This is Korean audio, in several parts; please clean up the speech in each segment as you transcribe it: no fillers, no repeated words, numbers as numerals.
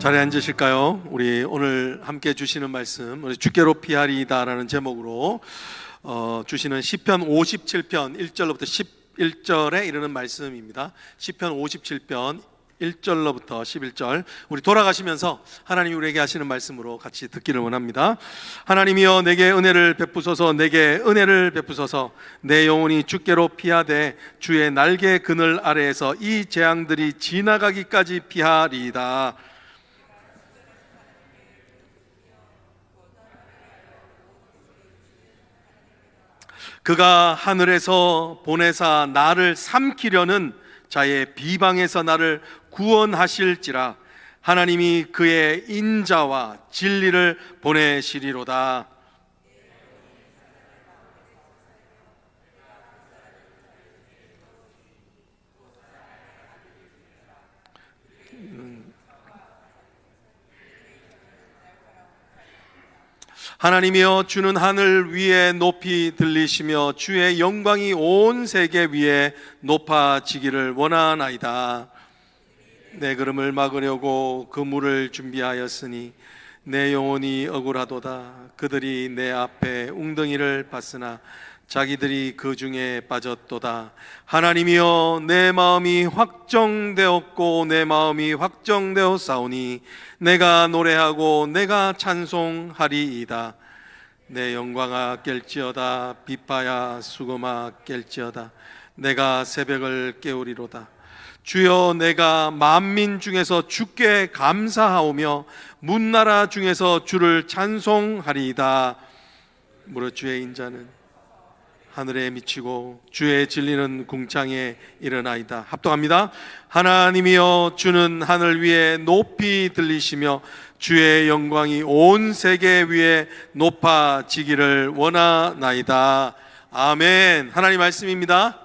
자리에 앉으실까요? 우리 오늘 함께 주시는 말씀, 우리 주께로 피하리이다라는 제목으로 주시는 시편 57편 1절로부터 11절에 이르는 말씀입니다. 시편 57편 1절로부터 11절, 우리 돌아가시면서 하나님이 우리에게 하시는 말씀으로 같이 듣기를 원합니다. 하나님이여 내게 은혜를 베푸소서, 내게 은혜를 베푸소서. 내 영혼이 주께로 피하되 주의 날개 그늘 아래에서 이 재앙들이 지나가기까지 피하리이다. 그가 하늘에서 보내사 나를 삼키려는 자의 비방에서 나를 구원하실지라. 하나님이 그의 인자와 진리를 보내시리로다. 하나님이여 주는 하늘 위에 높이 들리시며 주의 영광이 온 세계 위에 높아지기를 원하나이다. 내 걸음을 막으려고 그 물을 준비하였으니 내 영혼이 억울하도다. 그들이 내 앞에 웅덩이를 봤으나 자기들이 그 중에 빠졌도다. 하나님이여 내 마음이 확정되었고 내 마음이 확정되었사오니 내가 노래하고 내가 찬송하리이다. 내 영광아 깰지어다. 비파야 수금아 깰지어다. 내가 새벽을 깨우리로다. 주여 내가 만민 중에서 주께 감사하오며 문나라 중에서 주를 찬송하리이다. 무릇 주의 인자는 하늘에 미치고 주의 진리는 궁창에 일어나이다. 합동합니다. 하나님이여 주는 하늘 위에 높이 들리시며 주의 영광이 온 세계 위에 높아지기를 원하나이다. 아멘. 하나님 말씀입니다.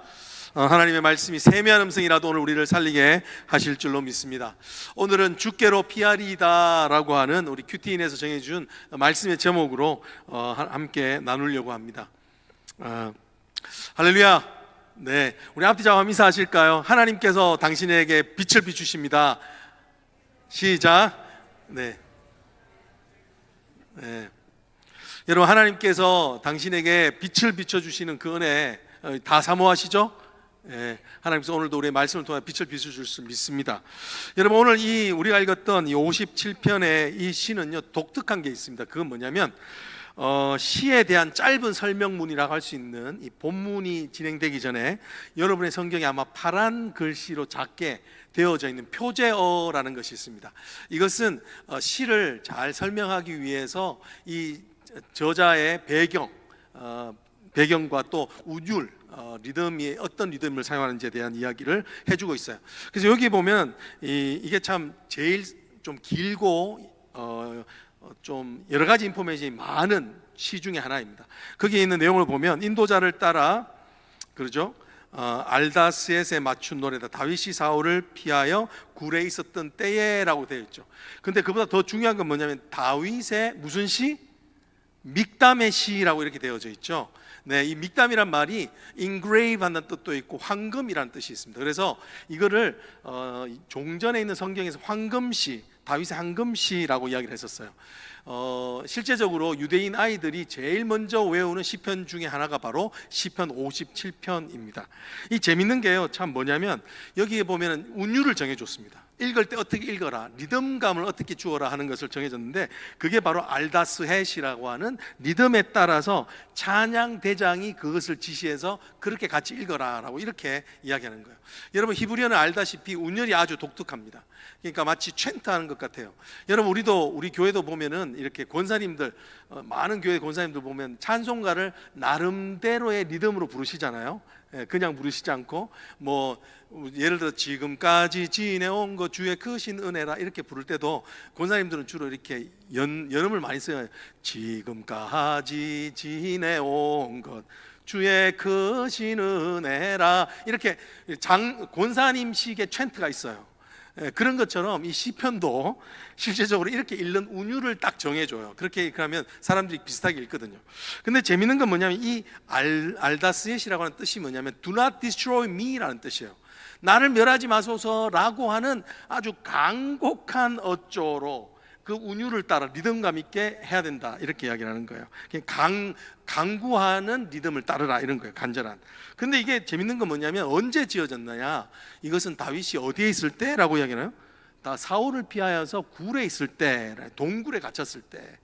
하나님의 말씀이 세미한 음성이라도 오늘 우리를 살리게 하실 줄로 믿습니다. 오늘은 주께로 피하리이다 라고 하는 우리 큐티인에서 정해준 말씀의 제목으로 함께 나누려고 합니다. 할렐루야. 네, 우리 앞뒤 잡아 인사하실까요? 하나님께서 당신에게 빛을 비추십니다. 시작. 네. 여러분, 하나님께서 당신에게 빛을 비춰주시는 그 은혜 다 사모하시죠? 하나님께서 오늘도 우리의 말씀을 통해 빛을 비춰줄 수 믿습니다. 여러분, 오늘 우리가 읽었던 이 57편의 이 시는요, 독특한 게 있습니다. 그건 뭐냐면 시에 대한 짧은 설명문이라고 할 수 있는 이 본문이 진행되기 전에 여러분의 성경에 아마 파란 글씨로 작게 되어져 있는 표제어라는 것이 있습니다. 이것은 시를 잘 설명하기 위해서 이 저자의 배경과 또 운율, 리듬이 어떤 리듬을 사용하는지에 대한 이야기를 해주고 있어요. 그래서 여기 보면 이게 참 제일 좀 길고 좀 여러 가지 인포메이션이 많은 시 중에 하나입니다. 거기에 있는 내용을 보면 인도자를 따라 그러죠. 알다스엣에 맞춘 노래다. 다윗이 사울을 피하여 굴에 있었던 때에라고 되어 있죠. 근데 그보다 더 중요한 건 뭐냐면 다윗의 무슨 시? 믹담의 시라고 이렇게 되어져 있죠. 네, 이 믹담이란 말이 engrave 하는 뜻도 있고 황금이라는 뜻이 있습니다. 그래서 이거를 종전에 있는 성경에서 황금시, 다윗의 황금시라고 이야기를 했었어요. 실제적으로 유대인 아이들이 제일 먼저 외우는 시편 중에 하나가 바로 시편 57편입니다. 이 재밌는 게요, 참 뭐냐면 여기에 보면 운율을 정해줬습니다. 읽을 때 어떻게 읽어라, 리듬감을 어떻게 주어라 하는 것을 정해줬는데 그게 바로 알다스헷이라고 하는 리듬에 따라서 찬양 대장이 그것을 지시해서 그렇게 같이 읽어라 라고 이렇게 이야기하는 거예요. 여러분, 히브리어는 알다시피 운율이 아주 독특합니다. 그러니까 마치 챈트 하는 것 같아요. 여러분, 우리 교회도 보면은 이렇게 권사님들, 많은 교회 권사님들 보면 찬송가를 나름대로의 리듬으로 부르시잖아요. 그냥 부르시지 않고 뭐 예를 들어 지금까지 지내온 것 주의 크신 은혜라 이렇게 부를 때도 권사님들은 주로 이렇게 연음을 많이 써요. 지금까지 지내온 것 주의 크신 은혜라 이렇게 권사님식의 챈트가 있어요. 그런 것처럼 이 시편도 실제적으로 이렇게 읽는 운율을 딱 정해줘요. 그렇게 하면 사람들이 비슷하게 읽거든요. 근데 재밌는 건 뭐냐면 이 알다스엣이라고 하는 뜻이 뭐냐면 Do not destroy me 라는 뜻이에요. 나를 멸하지 마소서라고 하는 아주 간곡한 어조로 그 운율을 따라 리듬감 있게 해야 된다, 이렇게 이야기를 하는 거예요. 강구하는 리듬을 따르라, 이런 거예요. 간절한. 근데 이게 재밌는 건 뭐냐면 언제 지어졌느냐, 이것은 다윗이 어디에 있을 때라고 이야기하나요? 다 사울을 피하여서 굴에 있을 때, 동굴에 갇혔을 때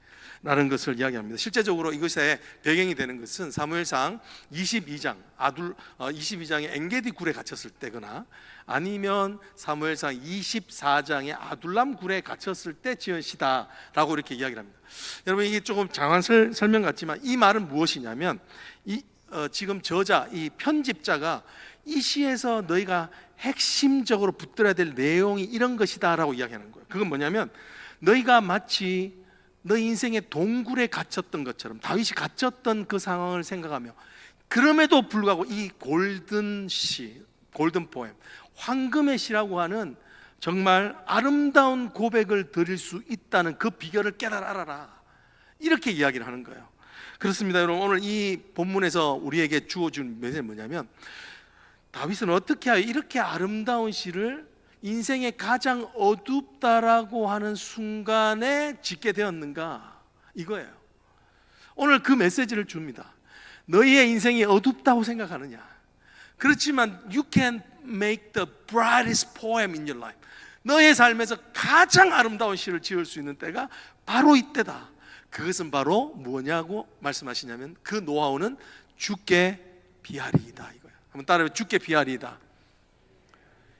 라는 것을 이야기합니다. 실제적으로 이것의 배경이 되는 것은 사무엘상 22장 22장에 엔게디 굴에 갇혔을 때거나 아니면 사무엘상 24장에 아둘람 굴에 갇혔을 때 지은 시다라고 이렇게 이야기를 합니다. 여러분, 이게 조금 장황 설명 같지만 이 말은 무엇이냐면 지금 저자, 이 편집자가 이 시에서 너희가 핵심적으로 붙들어야 될 내용이 이런 것이다라고 이야기하는 거예요. 그건 뭐냐면 너희가 마치 너희 인생의 동굴에 갇혔던 것처럼, 다윗이 갇혔던 그 상황을 생각하며, 그럼에도 불구하고 이 골든 시, 골든 포엠, 황금의 시라고 하는 정말 아름다운 고백을 드릴 수 있다는 그 비결을 깨달아 알아라, 이렇게 이야기를 하는 거예요. 그렇습니다. 여러분, 오늘 이 본문에서 우리에게 주어준 메시지는 뭐냐면 다윗은 어떻게 하여 이렇게 아름다운 시를 인생의 가장 어둡다라고 하는 순간에 짓게 되었는가, 이거예요. 오늘 그 메시지를 줍니다. 너희의 인생이 어둡다고 생각하느냐? 그렇지만 you can make the brightest poem in your life. 너의 삶에서 가장 아름다운 시를 지을 수 있는 때가 바로 이때다. 그것은 바로 뭐냐고 말씀하시냐면 그 노하우는 주께 비하리이다, 이거예요. 한번 따라해. 주께 비하리이다.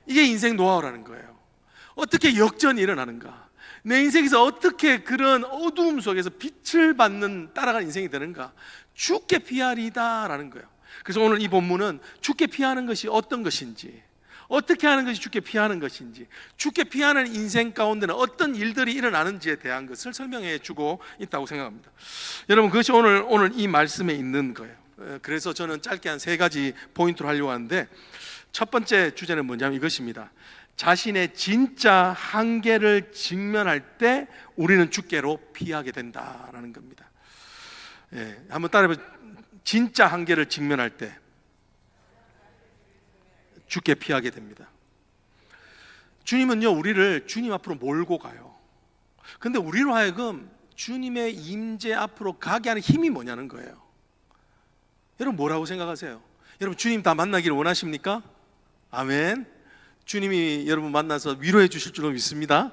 이게 인생 노하우라는 거예요. 어떻게 역전이 일어나는가, 내 인생에서 어떻게 그런 어두움 속에서 빛을 받는 따라가는 인생이 되는가, 주께 피하리다라는 거예요. 그래서 오늘 이 본문은 주께 피하는 것이 어떤 것인지, 어떻게 하는 것이 주께 피하는 것인지, 주께 피하는 인생 가운데는 어떤 일들이 일어나는지에 대한 것을 설명해 주고 있다고 생각합니다. 여러분, 그것이 오늘 이 말씀에 있는 거예요. 그래서 저는 짧게 한 3가지 포인트로 하려고 하는데, 첫 번째 주제는 뭐냐면 이것입니다. 자신의 진짜 한계를 직면할 때 우리는 주께로 피하게 된다라는 겁니다. 한번 따라해보세요. 진짜 한계를 직면할 때 주께 피하게 됩니다. 주님은요, 우리를 주님 앞으로 몰고 가요. 근데 우리로 하여금 주님의 임재 앞으로 가게 하는 힘이 뭐냐는 거예요. 여러분, 뭐라고 생각하세요? 여러분, 주님 다 만나기를 원하십니까? 아멘. 주님이 여러분 만나서 위로해 주실 줄로 믿습니다.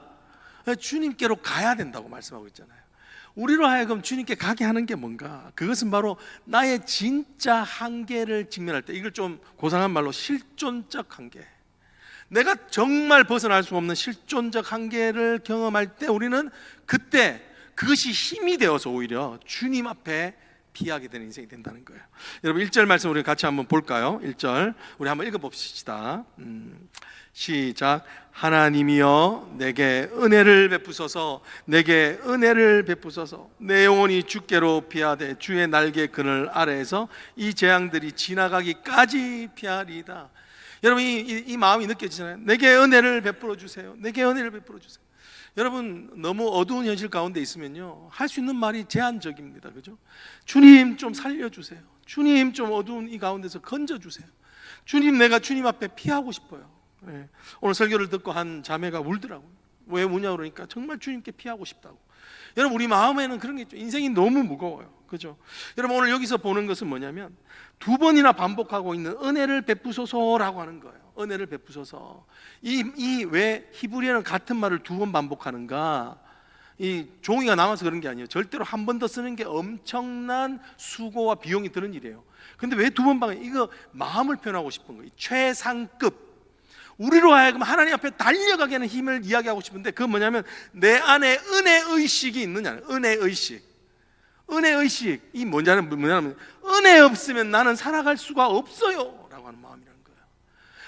주님께로 가야 된다고 말씀하고 있잖아요. 우리로 하여금 주님께 가게 하는 게 뭔가, 그것은 바로 나의 진짜 한계를 직면할 때, 이걸 좀 고상한 말로 실존적 한계, 내가 정말 벗어날 수 없는 실존적 한계를 경험할 때 우리는 그때 그것이 힘이 되어서 오히려 주님 앞에 피하게 되는 인생이 된다는 거예요. 여러분, 1절 말씀 우리 같이 한번 볼까요? 1절 우리 한번 읽어봅시다. 시작. 하나님이여 내게 은혜를 베푸소서, 내게 은혜를 베푸소서. 내 영혼이 주께로 피하되 주의 날개 그늘 아래에서 이 재앙들이 지나가기까지 피하리이다. 여러분, 이 마음이 느껴지잖아요. 내게 은혜를 베풀어 주세요. 내게 은혜를 베풀어 주세요. 여러분, 너무 어두운 현실 가운데 있으면요, 할 수 있는 말이 제한적입니다. 그죠? 주님 좀 살려주세요. 주님 좀 어두운 이 가운데서 건져주세요. 주님, 내가 주님 앞에 피하고 싶어요. 오늘 설교를 듣고 한 자매가 울더라고요. 왜 우냐 그러니까 정말 주님께 피하고 싶다고. 여러분, 우리 마음에는 그런 게 있죠. 인생이 너무 무거워요. 그죠? 여러분, 오늘 여기서 보는 것은 뭐냐면 2번이나 반복하고 있는 은혜를 베푸소서라고 하는 거예요. 은혜를 베푸소서. 왜 히브리어는 같은 말을 2번 반복하는가? 이 종이가 남아서 그런 게 아니에요. 절대로 한 번 더 쓰는 게 엄청난 수고와 비용이 드는 일이에요. 근데 왜 2번 반복? 이거 마음을 표현하고 싶은 거예요. 최상급, 우리로 하여금 하나님 앞에 달려가게 하는 힘을 이야기하고 싶은데, 그건 뭐냐면 내 안에 은혜의식이 있느냐. 은혜의식. 은혜의식. 이 뭐냐면 은혜 없으면 나는 살아갈 수가 없어요 라고 하는 마음이라는 거예요.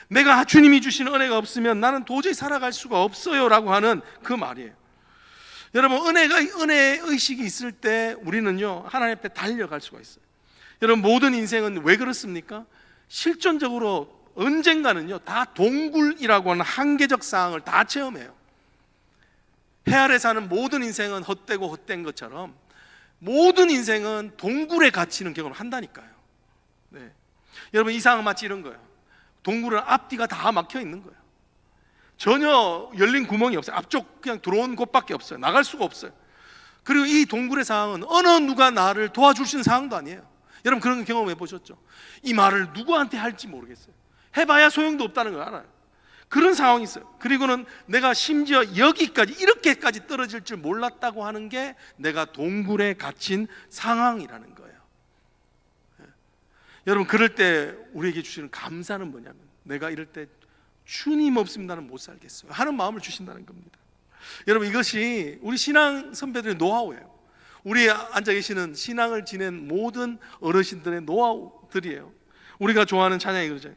내가 주님이 주신 은혜가 없으면 나는 도저히 살아갈 수가 없어요 라고 하는 그 말이에요. 여러분, 은혜의식이 있을 때 우리는요, 하나님 앞에 달려갈 수가 있어요. 여러분, 모든 인생은 왜 그렇습니까? 실존적으로 언젠가는요, 다 동굴이라고 하는 한계적 상황을 다 체험해요. 해 아래 사는 모든 인생은 헛되고 헛된 것처럼 모든 인생은 동굴에 갇히는 경험을 한다니까요. 여러분, 이 상황 마치 이런 거예요. 동굴은 앞뒤가 다 막혀 있는 거예요. 전혀 열린 구멍이 없어요. 앞쪽 그냥 들어온 곳밖에 없어요. 나갈 수가 없어요. 그리고 이 동굴의 상황은 어느 누가 나를 도와줄 수 있는 상황도 아니에요. 여러분 그런 경험 해보셨죠? 이 말을 누구한테 할지 모르겠어요. 해봐야 소용도 없다는 걸 알아요. 그런 상황이 있어요. 그리고는 내가 심지어 여기까지 이렇게까지 떨어질 줄 몰랐다고 하는 게 내가 동굴에 갇힌 상황이라는 거예요. 여러분 그럴 때 우리에게 주시는 감사는 뭐냐면, 내가 이럴 때 주님 없으면 나는 못 살겠어요 하는 마음을 주신다는 겁니다. 여러분 이것이 우리 신앙 선배들의 노하우예요. 우리 앉아 계시는 신앙을 지낸 모든 어르신들의 노하우들이에요. 우리가 좋아하는 찬양이 그러죠.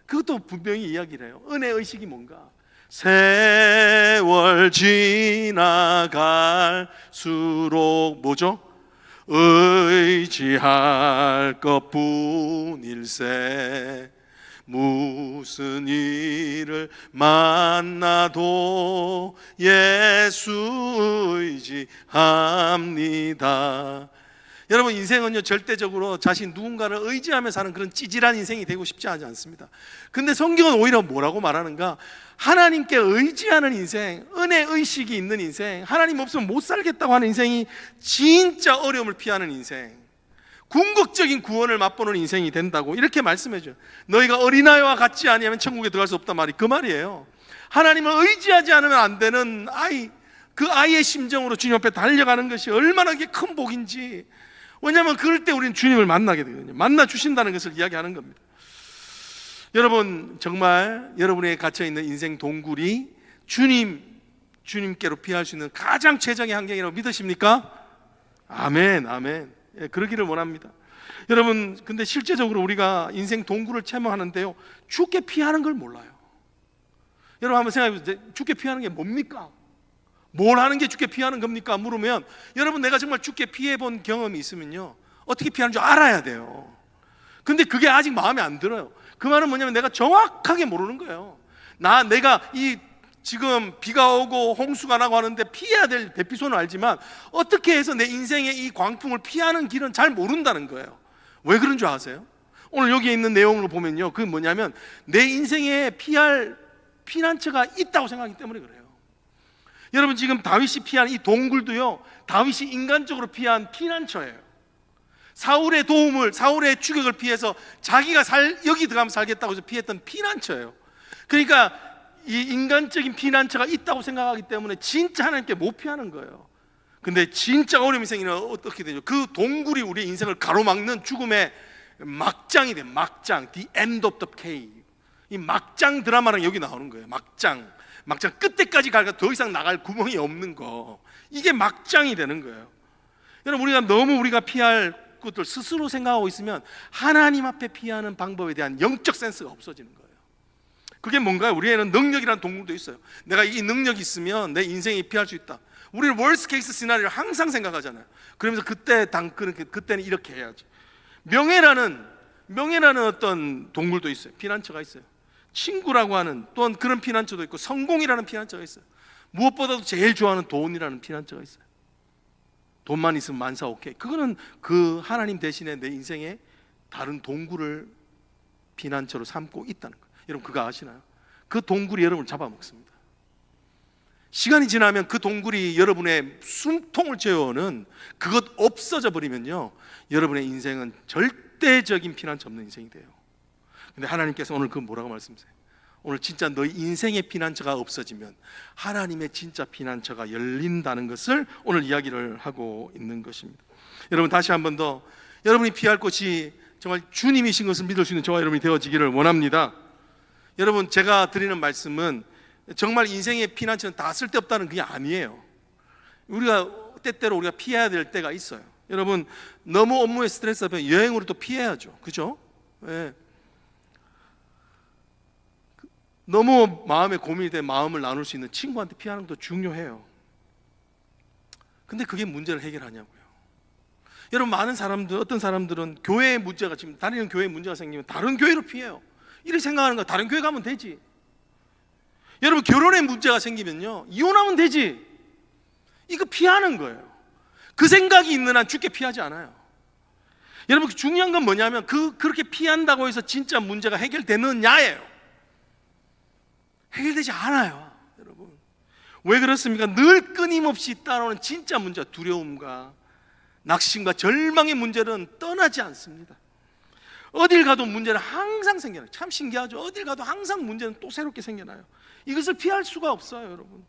그것도 분명히 이야기를 해요. 은혜 의식이 뭔가? 세월 지나갈수록 뭐죠? 의지할 것뿐일세. 무슨 일을 만나도 예수 의지합니다. 여러분 인생은요 절대적으로 자신 누군가를 의지하며 사는 그런 찌질한 인생이 되고 싶지 않습니다. 근데 성경은 오히려 뭐라고 말하는가? 하나님께 의지하는 인생, 은혜 의식이 있는 인생, 하나님 없으면 못 살겠다고 하는 인생이 진짜 어려움을 피하는 인생, 궁극적인 구원을 맛보는 인생이 된다고 이렇게 말씀해줘요. 너희가 어린아이와 같지 아니하면 천국에 들어갈 수 없단 말이 그 말이에요. 하나님을 의지하지 않으면 안 되는 아이, 그 아이의 심정으로 주님 앞에 달려가는 것이 얼마나 큰 복인지. 왜냐하면 그럴 때 우리는 주님을 만나게 되거든요. 만나 주신다는 것을 이야기하는 겁니다. 여러분 정말 여러분에게 갇혀있는 인생 동굴이 주님께로 피할 수 있는 가장 최적의 환경이라고 믿으십니까? 아멘, 아멘. 예, 그러기를 원합니다. 여러분 근데 실제적으로 우리가 인생 동굴을 체험하는데요 죽게 피하는 걸 몰라요. 여러분 한번 생각해 보세요. 죽게 피하는 게 뭡니까? 뭘 하는 게 죽게 피하는 겁니까? 물으면 여러분 내가 정말 죽게 피해본 경험이 있으면요 어떻게 피하는 줄 알아야 돼요. 근데 그게 아직 마음에 안 들어요. 그 말은 뭐냐면 내가 정확하게 모르는 거예요. 내가 지금 비가 오고 홍수가 나고 하는데 피해야 될 대피소는 알지만 어떻게 해서 내 인생의 이 광풍을 피하는 길은 잘 모른다는 거예요. 왜 그런 줄 아세요? 오늘 여기에 있는 내용으로 보면요 그게 뭐냐면 내 인생에 피할 피난처가 있다고 생각하기 때문에 그래요. 여러분 지금 다윗이 피한 이 동굴도요 다윗이 인간적으로 피한 피난처예요. 사울의 추격을 피해서 자기가 여기 들어가면 살겠다고 해서 피했던 피난처예요. 그러니까 이 인간적인 피난처가 있다고 생각하기 때문에 진짜 하나님께 못 피하는 거예요. 근데 진짜 어려움이 생기면 어떻게 되죠? 그 동굴이 우리의 인생을 가로막는 죽음의 막장이 돼요. 막장, the end of the cave. 이 막장 드라마랑 여기 나오는 거예요. 막장 끝에까지 갈까 더 이상 나갈 구멍이 없는 거, 이게 막장이 되는 거예요. 여러분 우리가 피할 것들 스스로 생각하고 있으면 하나님 앞에 피하는 방법에 대한 영적 센스가 없어지는 거예요. 그게 뭔가요? 우리에는 능력이라는 동굴도 있어요. 내가 이 능력이 있으면 내 인생이 피할 수 있다. 우리는 월스 케이스 시나리오를 항상 생각하잖아요. 그러면서 그때는 이렇게 해야지. 명예라는 어떤 동굴도 있어요. 피난처가 있어요. 친구라고 하는 또한 그런 피난처도 있고, 성공이라는 피난처가 있어요. 무엇보다도 제일 좋아하는 돈이라는 피난처가 있어요. 돈만 있으면 만사 오케이. 그거는 그 하나님 대신에 내 인생에 다른 동굴을 피난처로 삼고 있다는 거예요. 여러분 그거 아시나요? 그 동굴이 여러분을 잡아먹습니다. 시간이 지나면 그 동굴이 여러분의 숨통을 채우는 그것 없어져 버리면요 여러분의 인생은 절대적인 피난처 없는 인생이 돼요. 근데 하나님께서 오늘 그 뭐라고 말씀하세요? 오늘 진짜 너희 인생의 피난처가 없어지면 하나님의 진짜 피난처가 열린다는 것을 오늘 이야기를 하고 있는 것입니다. 여러분 다시 한 번 더 여러분이 피할 곳이 정말 주님이신 것을 믿을 수 있는 저와 여러분이 되어지기를 원합니다. 여러분 제가 드리는 말씀은 정말 인생의 피난처는 다 쓸데없다는 그게 아니에요. 우리가 때때로 우리가 피해야 될 때가 있어요. 여러분 너무 업무에 스트레스 받으면 여행으로 또 피해야죠. 그죠? 네. 너무 마음에 고민이 돼 마음을 나눌 수 있는 친구한테 피하는 것도 중요해요. 근데 그게 문제를 해결하냐고요. 여러분 많은 사람들, 어떤 사람들은 교회에 문제가 지금 다니는 교회에 문제가 생기면 다른 교회로 피해요. 이렇게 생각하는 거야. 다른 교회 가면 되지. 여러분 결혼에 문제가 생기면요 이혼하면 되지. 이거 피하는 거예요. 그 생각이 있는 한 죽게 피하지 않아요. 여러분 중요한 건 뭐냐면 그렇게 피한다고 해서 진짜 문제가 해결되느냐예요. 해결되지 않아요, 여러분. 왜 그렇습니까? 늘 끊임없이 따라오는 진짜 문제, 두려움과 낙심과 절망의 문제는 떠나지 않습니다. 어딜 가도 문제는 항상 생겨나요. 참 신기하죠. 어딜 가도 항상 문제는 또 새롭게 생겨나요. 이것을 피할 수가 없어요, 여러분.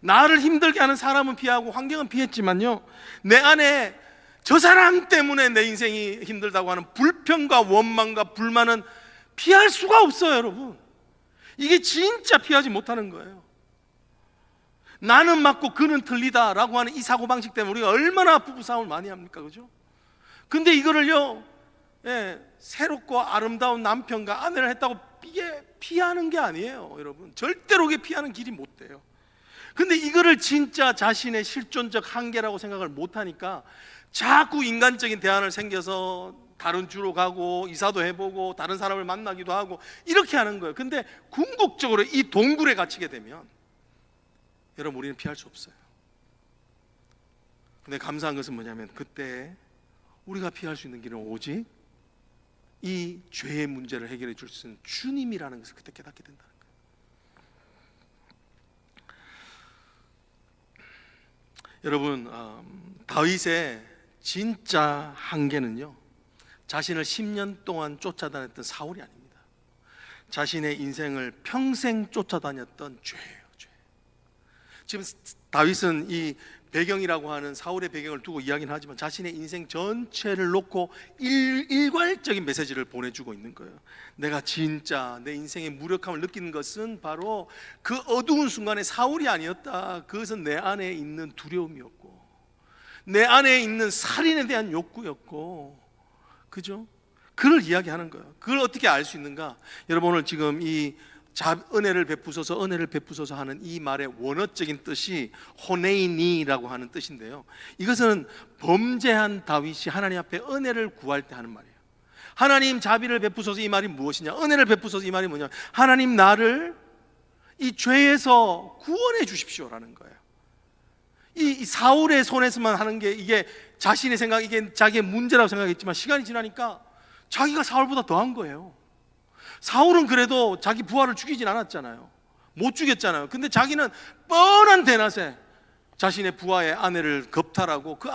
나를 힘들게 하는 사람은 피하고 환경은 피했지만요, 내 안에 저 사람 때문에 내 인생이 힘들다고 하는 불평과 원망과 불만은 피할 수가 없어요, 여러분. 이게 진짜 피하지 못하는 거예요. 나는 맞고 그는 틀리다라고 하는 이 사고방식 때문에 우리가 얼마나 부부싸움을 많이 합니까? 그죠? 근데 이거를요, 새롭고 아름다운 남편과 아내를 했다고 이게 피하는 게 아니에요, 여러분. 절대로 이게 피하는 길이 못 돼요. 근데 이거를 진짜 자신의 실존적 한계라고 생각을 못하니까 자꾸 인간적인 대안을 생겨서 다른 주로 가고 이사도 해보고 다른 사람을 만나기도 하고 이렇게 하는 거예요. 근데 궁극적으로 이 동굴에 갇히게 되면 여러분, 우리는 피할 수 없어요. 근데 감사한 것은 뭐냐면 그때 우리가 피할 수 있는 길은 오직 이 죄의 문제를 해결해 줄 수 있는 주님이라는 것을 그때 깨닫게 된다는 거예요. 여러분, 다윗의 진짜 한계는요, 자신을 10년 동안 쫓아다녔던 사울이 아닙니다. 자신의 인생을 평생 쫓아다녔던 죄예요, 죄. 지금 다윗은 이 배경이라고 하는 사울의 배경을 두고 이야기는 하지만 자신의 인생 전체를 놓고 일괄적인 메시지를 보내주고 있는 거예요. 내가 진짜 내 인생의 무력함을 느끼는 것은 바로 그 어두운 순간에 사울이 아니었다. 그것은 내 안에 있는 두려움이었고 내 안에 있는 살인에 대한 욕구였고, 그죠? 그걸 이야기하는 거예요. 그걸 어떻게 알 수 있는가? 여러분, 오늘 지금 이 은혜를 베푸소서 하는 이 말의 원어적인 뜻이 호네이니라고 하는 뜻인데요, 이것은 범죄한 다윗이 하나님 앞에 은혜를 구할 때 하는 말이에요. 하나님 자비를 베푸소서, 이 말이 무엇이냐? 은혜를 베푸소서, 이 말이 뭐냐? 하나님 나를 이 죄에서 구원해 주십시오라는 거예요. 이 사울의 손에서만 하는 게 이게 자신의 생각, 이게 자기의 문제라고 생각했지만 시간이 지나니까 자기가 사울보다 더한 거예요. 사울은 그래도 자기 부하를 죽이진 않았잖아요. 못 죽였잖아요. 근데 자기는 뻔한 대낮에 자신의 부하의 아내를 겁탈하고 그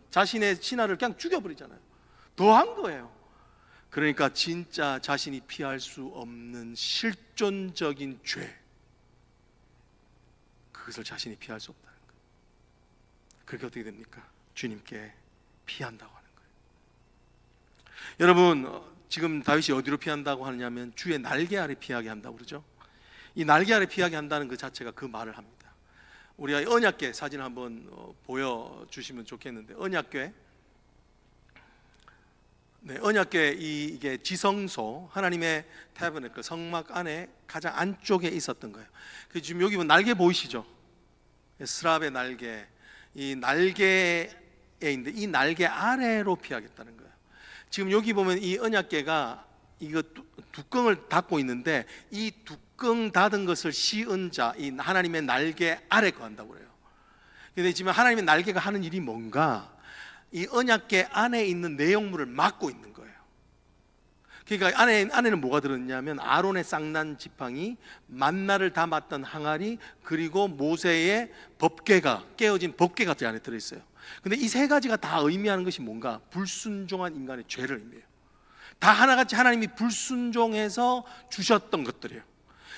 자신의 신하를 그냥 죽여버리잖아요. 더한 거예요. 그러니까 진짜 자신이 피할 수 없는 실존적인 죄, 그것을 자신이 피할 수 없다는 거예요. 그렇게 어떻게 됩니까? 주님께 피한다고 하는 거예요. 여러분, 지금 다윗이 어디로 피한다고 하느냐면 주의 날개 아래 피하게 한다고 그러죠. 이 날개 아래 피하게 한다는 그 자체가 그 말을 합니다. 우리가 언약궤 사진 한번 보여주시면 좋겠는데, 언약궤, 언약궤 이게 지성소, 하나님의 태버너클 성막 안에 가장 안쪽에 있었던 거예요. 지금 여기 보면 날개 보이시죠? 스랍의 날개, 이 날개에 있는데 이 날개 아래로 피하겠다는 거예요. 지금 여기 보면 이 언약궤가 이거 뚜껑을 닫고 있는데 이 뚜껑 닫은 것을 씌은 자, 이 하나님의 날개 아래 거한다고 그래요. 근데 지금 하나님의 날개가 하는 일이 뭔가, 이 언약궤 안에 있는 내용물을 막고 있는 거예요. 그러니까 안에는 뭐가 들었냐면 아론의 쌍난 지팡이, 만나를 담았던 항아리, 그리고 모세의 법궤가, 깨어진 법궤가 그 안에 들어있어요. 근데 이 세 가지가 다 의미하는 것이 뭔가, 불순종한 인간의 죄를 의미해요. 다 하나같이 하나님이 불순종해서 주셨던 것들이에요.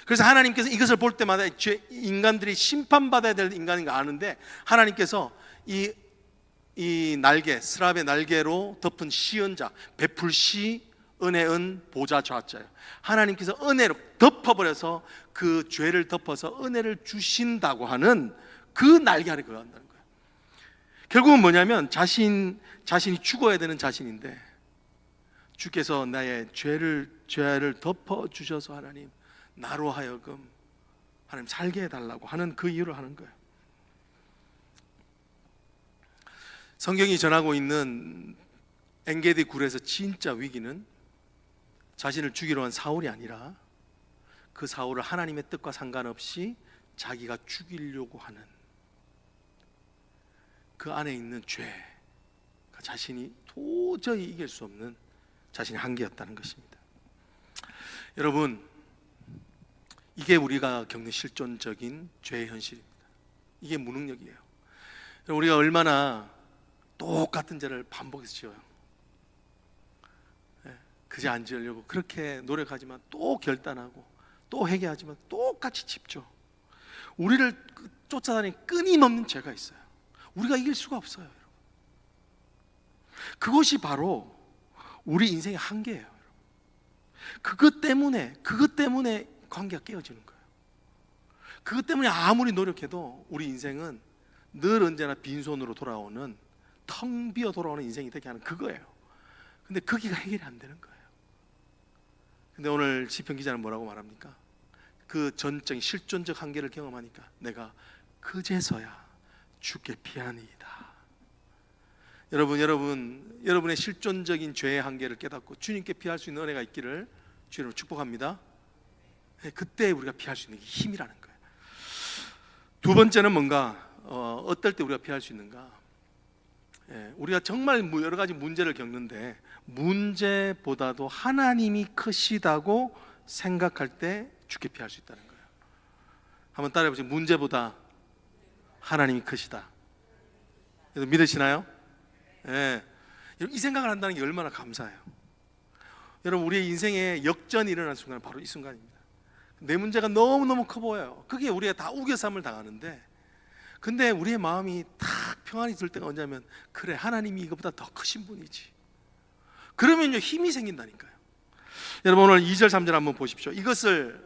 그래서 하나님께서 이것을 볼 때마다 인간들이 심판받아야 될 인간인 거 아는데, 하나님께서 이 날개, 스랍의 날개로 덮은 시은자, 베풀시 은혜은 보좌 좌자예요. 하나님께서 은혜로 덮어버려서 그 죄를 덮어서 은혜를 주신다고 하는 그 날개 아래 거한다는 거예요. 결국은 뭐냐면 자신이 죽어야 되는 자신인데 주께서 나의 죄를 덮어주셔서 하나님 나로 하여금 하나님 살게 해달라고 하는 그 이유를 하는 거예요. 성경이 전하고 있는 엔게디 굴에서 진짜 위기는 자신을 죽이려 한 사울이 아니라 그 사울을 하나님의 뜻과 상관없이 자기가 죽이려고 하는 그 안에 있는 죄, 자신이 도저히 이길 수 없는 자신의 한계였다는 것입니다. 여러분, 이게 우리가 겪는 실존적인 죄의 현실입니다. 이게 무능력이에요. 우리가 얼마나 똑같은 죄를 반복해서 지어요. 그제 안 지으려고 그렇게 노력하지만 또 결단하고 또 회개하지만 똑같이 짚죠. 우리를 쫓아다니는 끊임없는 죄가 있어요. 우리가 이길 수가 없어요. 그것이 바로 우리 인생의 한계예요. 그것 때문에 관계가 깨어지는 거예요. 그것 때문에 아무리 노력해도 우리 인생은 늘 언제나 빈손으로 돌아오는, 텅 비어 돌아오는 인생이 되게 하는 그거예요. 근데 거기가 해결이 안 되는 거예요. 근데 오늘 시편 기자는 뭐라고 말합니까? 그 전적인 실존적 한계를 경험하니까 내가 그제서야 주께 피하니이다. 여러분의 실존적인 죄의 한계를 깨닫고 주님께 피할 수 있는 은혜가 있기를 주님을 축복합니다. 그때 우리가 피할 수 있는 게 힘이라는 거예요. 두 번째는 뭔가 어떨 때 우리가 피할 수 있는가? 우리가 정말 여러 가지 문제를 겪는데 문제보다도 하나님이 크시다고 생각할 때 주께 피할 수 있다는 거예요. 한번 따라해보세요. 문제보다 하나님이 크시다. 믿으시나요? 이 생각을 한다는 게 얼마나 감사해요. 여러분, 우리의 인생에 역전이 일어난 순간은 바로 이 순간입니다. 내 문제가 너무너무 커 보여요. 그게 우리가 다 우겨쌈을 당하는데, 근데 우리의 마음이 딱 평안이 들 때가 언제냐면, 그래, 하나님이 이것보다 더 크신 분이지. 그러면요, 힘이 생긴다니까요. 여러분, 오늘 2절 3절 한번 보십시오. 이것을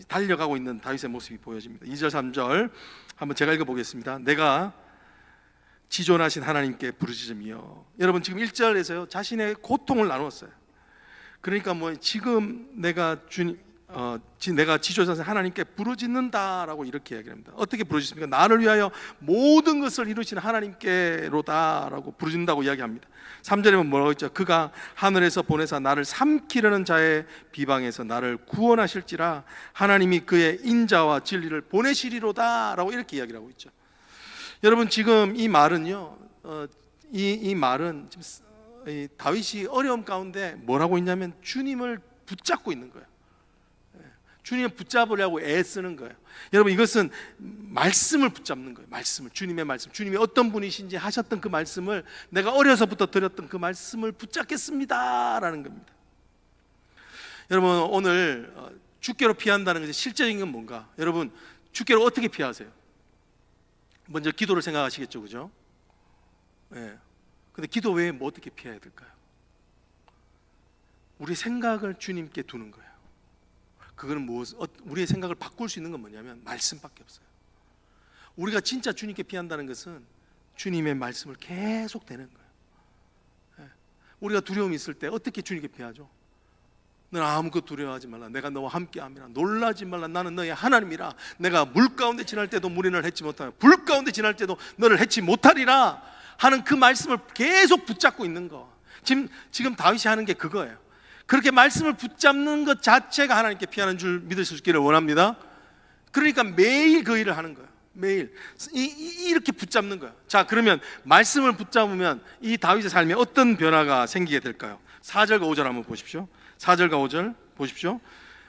달려가고 있는 다윗의 모습이 보여집니다. 2절 3절 한번 제가 읽어보겠습니다. 내가 지존하신 하나님께 부르짖으며. 여러분, 지금 1절에서요 자신의 고통을 나누었어요. 그러니까 뭐 지금 내가 지존하신 하나님께 부르짖는다라고 이렇게 이야기합니다. 어떻게 부르짖습니까? 나를 위하여 모든 것을 이루시는 하나님께로다라고 부르짖는다고 이야기합니다. 3절에 보면 뭐라고 했죠? 그가 하늘에서 보내사 나를 삼키려는 자의 비방에서 나를 구원하실지라 하나님이 그의 인자와 진리를 보내시리로다라고 이렇게 이야기를 하고 있죠. 여러분, 지금 이 말은요, 이 말은 지금 다윗이 어려움 가운데 뭘 하고 있냐면 주님을 붙잡고 있는 거예요. 주님을 붙잡으려고 애쓰는 거예요. 여러분, 이것은 말씀을 붙잡는 거예요. 말씀을, 주님의 말씀, 주님이 어떤 분이신지 하셨던 그 말씀을, 내가 어려서부터 드렸던 그 말씀을 붙잡겠습니다라는 겁니다. 여러분, 오늘 주께로 피한다는 것이 실제적인 건 뭔가? 여러분, 주께로 어떻게 피하세요? 먼저 기도를 생각하시겠죠, 그죠? 근데 기도 외에 뭐 어떻게 피해야 될까요? 우리 생각을 주님께 두는 거예요. 그거는 우리의 생각을 바꿀 수 있는 건 뭐냐면 말씀밖에 없어요. 우리가 진짜 주님께 피한다는 것은 주님의 말씀을 계속 대는 거예요. 우리가 두려움이 있을 때 어떻게 주님께 피하죠? 너는 아무것도 두려워하지 말라. 내가 너와 함께함이라. 놀라지 말라. 나는 너의 하나님이라. 내가 물 가운데 지날 때도 무리를 해치 못하며 불 가운데 지날 때도 너를 해치 못하리라 하는 그 말씀을 계속 붙잡고 있는 거. 지금 다윗이 하는 게 그거예요. 그렇게 말씀을 붙잡는 것 자체가 하나님께 피하는 줄 믿을 수 있기를 원합니다. 그러니까 매일 그 일을 하는 거예요. 매일 이렇게 붙잡는 거예요. 자, 그러면 말씀을 붙잡으면 이 다윗의 삶에 어떤 변화가 생기게 될까요? 4절과 5절 한번 보십시오. 4절과 5절 보십시오.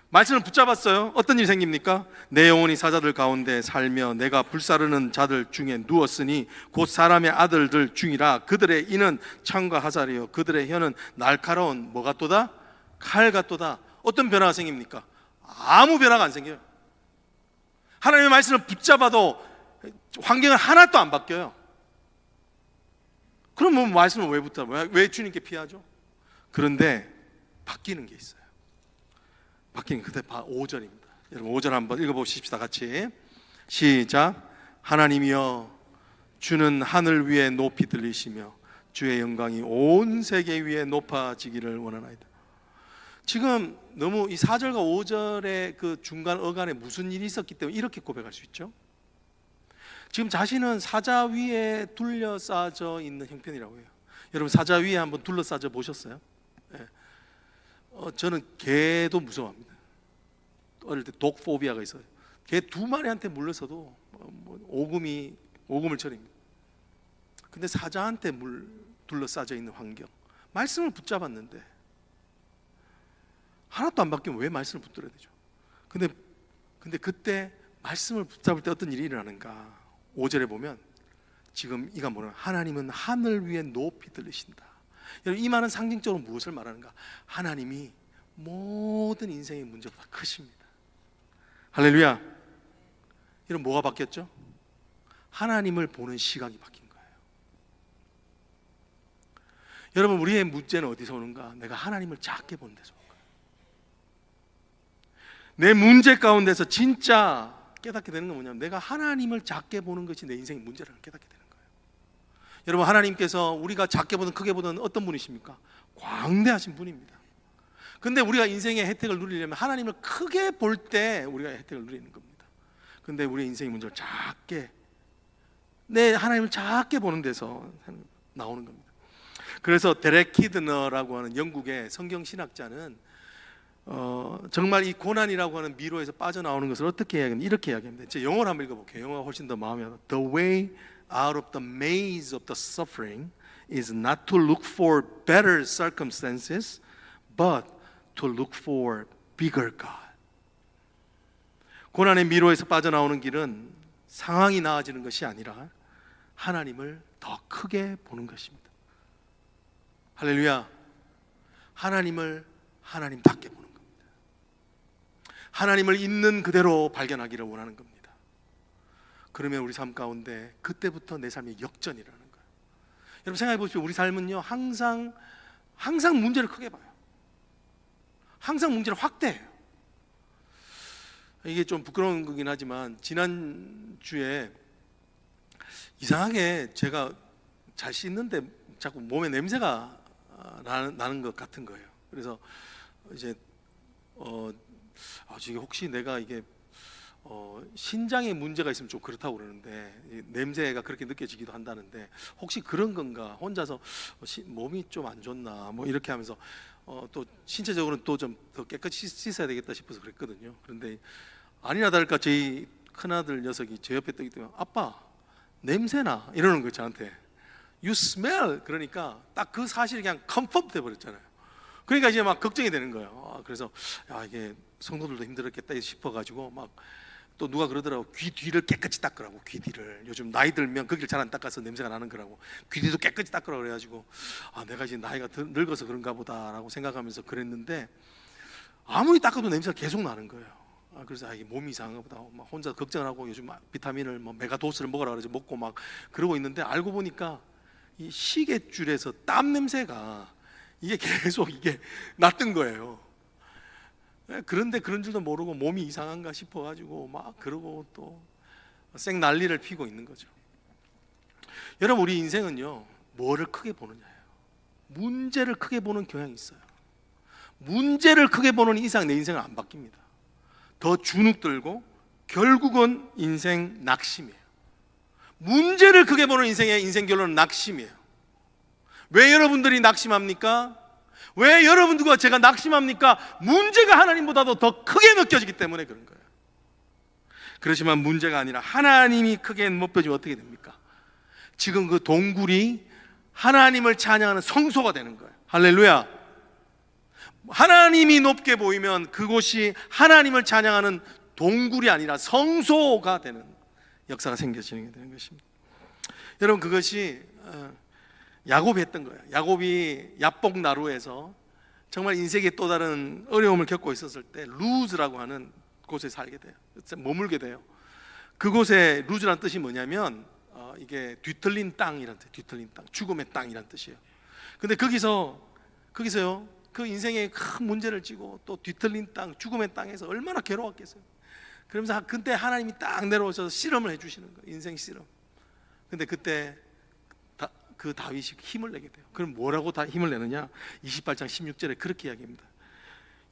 말씀을 붙잡았어요. 어떤 일이 생깁니까? 내 영혼이 사자들 가운데 살며 내가 불사르는 자들 중에 누웠으니 곧 사람의 아들들 중이라. 그들의 이는 창과 화살이요 그들의 혀는 날카로운 뭐 같도다? 칼 같도다. 어떤 변화가 생깁니까? 아무 변화가 안 생겨요. 하나님의 말씀을 붙잡아도 환경은 하나도 안 바뀌어요. 그럼 뭐 말씀을 왜 붙잡아요? 왜 주님께 피하죠? 그런데 바뀌는 게 있어요. 바뀌는 그때 5절입니다. 여러분 5절 한번 읽어보십시다. 같이 시작. 하나님이여 주는 하늘 위에 높이 들리시며 주의 영광이 온 세계 위에 높아지기를 원하나이다. 지금 너무 이 4절과 5절의 그 중간 어간에 무슨 일이 있었기 때문에 이렇게 고백할 수 있죠. 지금 자신은 사자 위에 둘러싸져 있는 형편이라고 해요. 여러분 사자 위에 한번 둘러싸져 보셨어요? 저는 개도 무서워합니다. 어릴 때 독포비아가 있어요. 개 두 마리한테 물려서도 오금을 저립니다. 근데 사자한테 둘러싸져 있는 환경, 말씀을 붙잡았는데 하나도 안 바뀌면 왜 말씀을 붙들어야 되죠? 근데 근데 그때 말씀을 붙잡을 때 어떤 일이 일어나는가? 5절에 보면 지금 이가 뭐냐? 하나님은 하늘 위에 높이 들리신다. 여러분, 이 말은 상징적으로 무엇을 말하는가? 하나님이 모든 인생의 문제보다 크십니다. 할렐루야. 이런 뭐가 바뀌었죠? 하나님을 보는 시각이 바뀐 거예요. 여러분, 우리의 문제는 어디서 오는가? 내가 하나님을 작게 보는 데서 오는 거예요. 내 문제 가운데서 진짜 깨닫게 되는 건 뭐냐면 내가 하나님을 작게 보는 것이 내 인생의 문제라는 깨닫게 되는 거예요. 여러분, 하나님께서 우리가 작게 보든 크게 보든 어떤 분이십니까? 광대하신 분입니다. 근데 우리가 인생의 혜택을 누리려면 하나님을 크게 볼 때 우리가 혜택을 누리는 겁니다. 근데 우리의 인생의 문제를 작게, 내 하나님을 작게 보는 데서 나오는 겁니다. 그래서 데렉 키드너라고 하는 영국의 성경 신학자는 정말 이 고난이라고 하는 미로에서 빠져나오는 것을 어떻게 이야기합니까? 이렇게 이야기합니다. 제 영어를 한번 읽어볼게요. 영어가 훨씬 더 마음에 와요. The way out of the maze of the suffering is not to look for better circumstances, but to look for bigger God. 고난의 미로에서 빠져나오는 길은 상황이 나아지는 것이 아니라 하나님을 더 크게 보는 것입니다. 할렐루야. 하나님을 하나님답게 보는 겁니다. 하나님을 있는 그대로 발견하기를 원하는 겁니다. 그러면 우리 삶 가운데 그때부터 내 삶이 역전이라는 거예요. 여러분, 생각해 보십시오. 우리 삶은요, 항상 문제를 크게 봐요. 항상 문제를 확대해요. 이게 좀 부끄러운 거긴 하지만 지난주에 이상하게 제가 잘 씻는데 자꾸 몸에 냄새가 나는 것 같은 거예요. 그래서 이제 이게 혹시 내가 이게 신장에 문제가 있으면 좀 그렇다고 그러는데 냄새가 그렇게 느껴지기도 한다는데 혹시 그런 건가? 혼자서 몸이 좀 안 좋나? 뭐 이렇게 하면서 또 신체적으로는 또 좀 더 깨끗이 씻어야 되겠다 싶어서 그랬거든요. 그런데 아니나 다를까 저희 큰아들 녀석이 제 옆에 떠 있더니 아빠 냄새나 이러는 거예요. 저한테 You smell. 그러니까 딱 그 사실이 그냥 컴펌 돼버렸잖아요. 그러니까 이제 막 걱정이 되는 거예요. 그래서 이게 성도들도 힘들었겠다 싶어가지고 막 또 누가 그러더라고. 귀 뒤를 깨끗이 닦으라고. 귀 뒤를 요즘 나이 들면 거기를 잘 안 닦아서 냄새가 나는 거라고. 귀 뒤도 깨끗이 닦으라고 그래가지고 내가 이제 나이가 늙어서 그런가 보다라고 생각하면서 그랬는데 아무리 닦아도 냄새가 계속 나는 거예요. 그래서 이게 몸이 이상한가 보다 막 혼자 걱정하고 요즘 비타민을 뭐 메가도스를 먹으라 그래서 먹고 막 그러고 있는데 알고 보니까 이 시계줄에서 땀 냄새가 이게 계속 이게 났던 거예요. 그런데 그런 줄도 모르고 몸이 이상한가 싶어가지고 막 그러고 또 생 난리를 피고 있는 거죠. 여러분, 우리 인생은요 뭐를 크게 보느냐예요. 문제를 크게 보는 경향이 있어요. 문제를 크게 보는 이상 내 인생은 안 바뀝니다. 더 주눅들고 결국은 인생 낙심이에요. 문제를 크게 보는 인생의 인생 결론은 낙심이에요. 왜 여러분들이 낙심합니까? 왜 여러분들과 제가 낙심합니까? 문제가 하나님보다도 더 크게 느껴지기 때문에 그런 거예요. 그렇지만 문제가 아니라 하나님이 크게 못 보여지면 어떻게 됩니까? 지금 그 동굴이 하나님을 찬양하는 성소가 되는 거예요. 할렐루야. 하나님이 높게 보이면 그곳이 하나님을 찬양하는 동굴이 아니라 성소가 되는 역사가 생겨지는 게 되는 것입니다. 여러분, 그것이 야곱이 했던 거예요. 야곱이 야복 나루에서 정말 인생의 또 다른 어려움을 겪고 있었을 때 루즈라고 하는 곳에 살게 돼요. 머물게 돼요. 그곳에 루즈라는 뜻이 뭐냐면 이게 뒤틀린 땅이란 뜻, 뒤틀린 땅, 죽음의 땅이란 뜻이에요. 근데 거기서요 그 인생의 큰 문제를 지고 또 뒤틀린 땅, 죽음의 땅에서 얼마나 괴로웠겠어요. 그러면서 그때 하나님이 딱 내려오셔서 실험을 해주시는 거예요. 인생 실험. 근데 그때 그 다윗이 힘을 내게 돼요. 그럼 뭐라고 다 힘을 내느냐? 28장 16절에 그렇게 이야기합니다.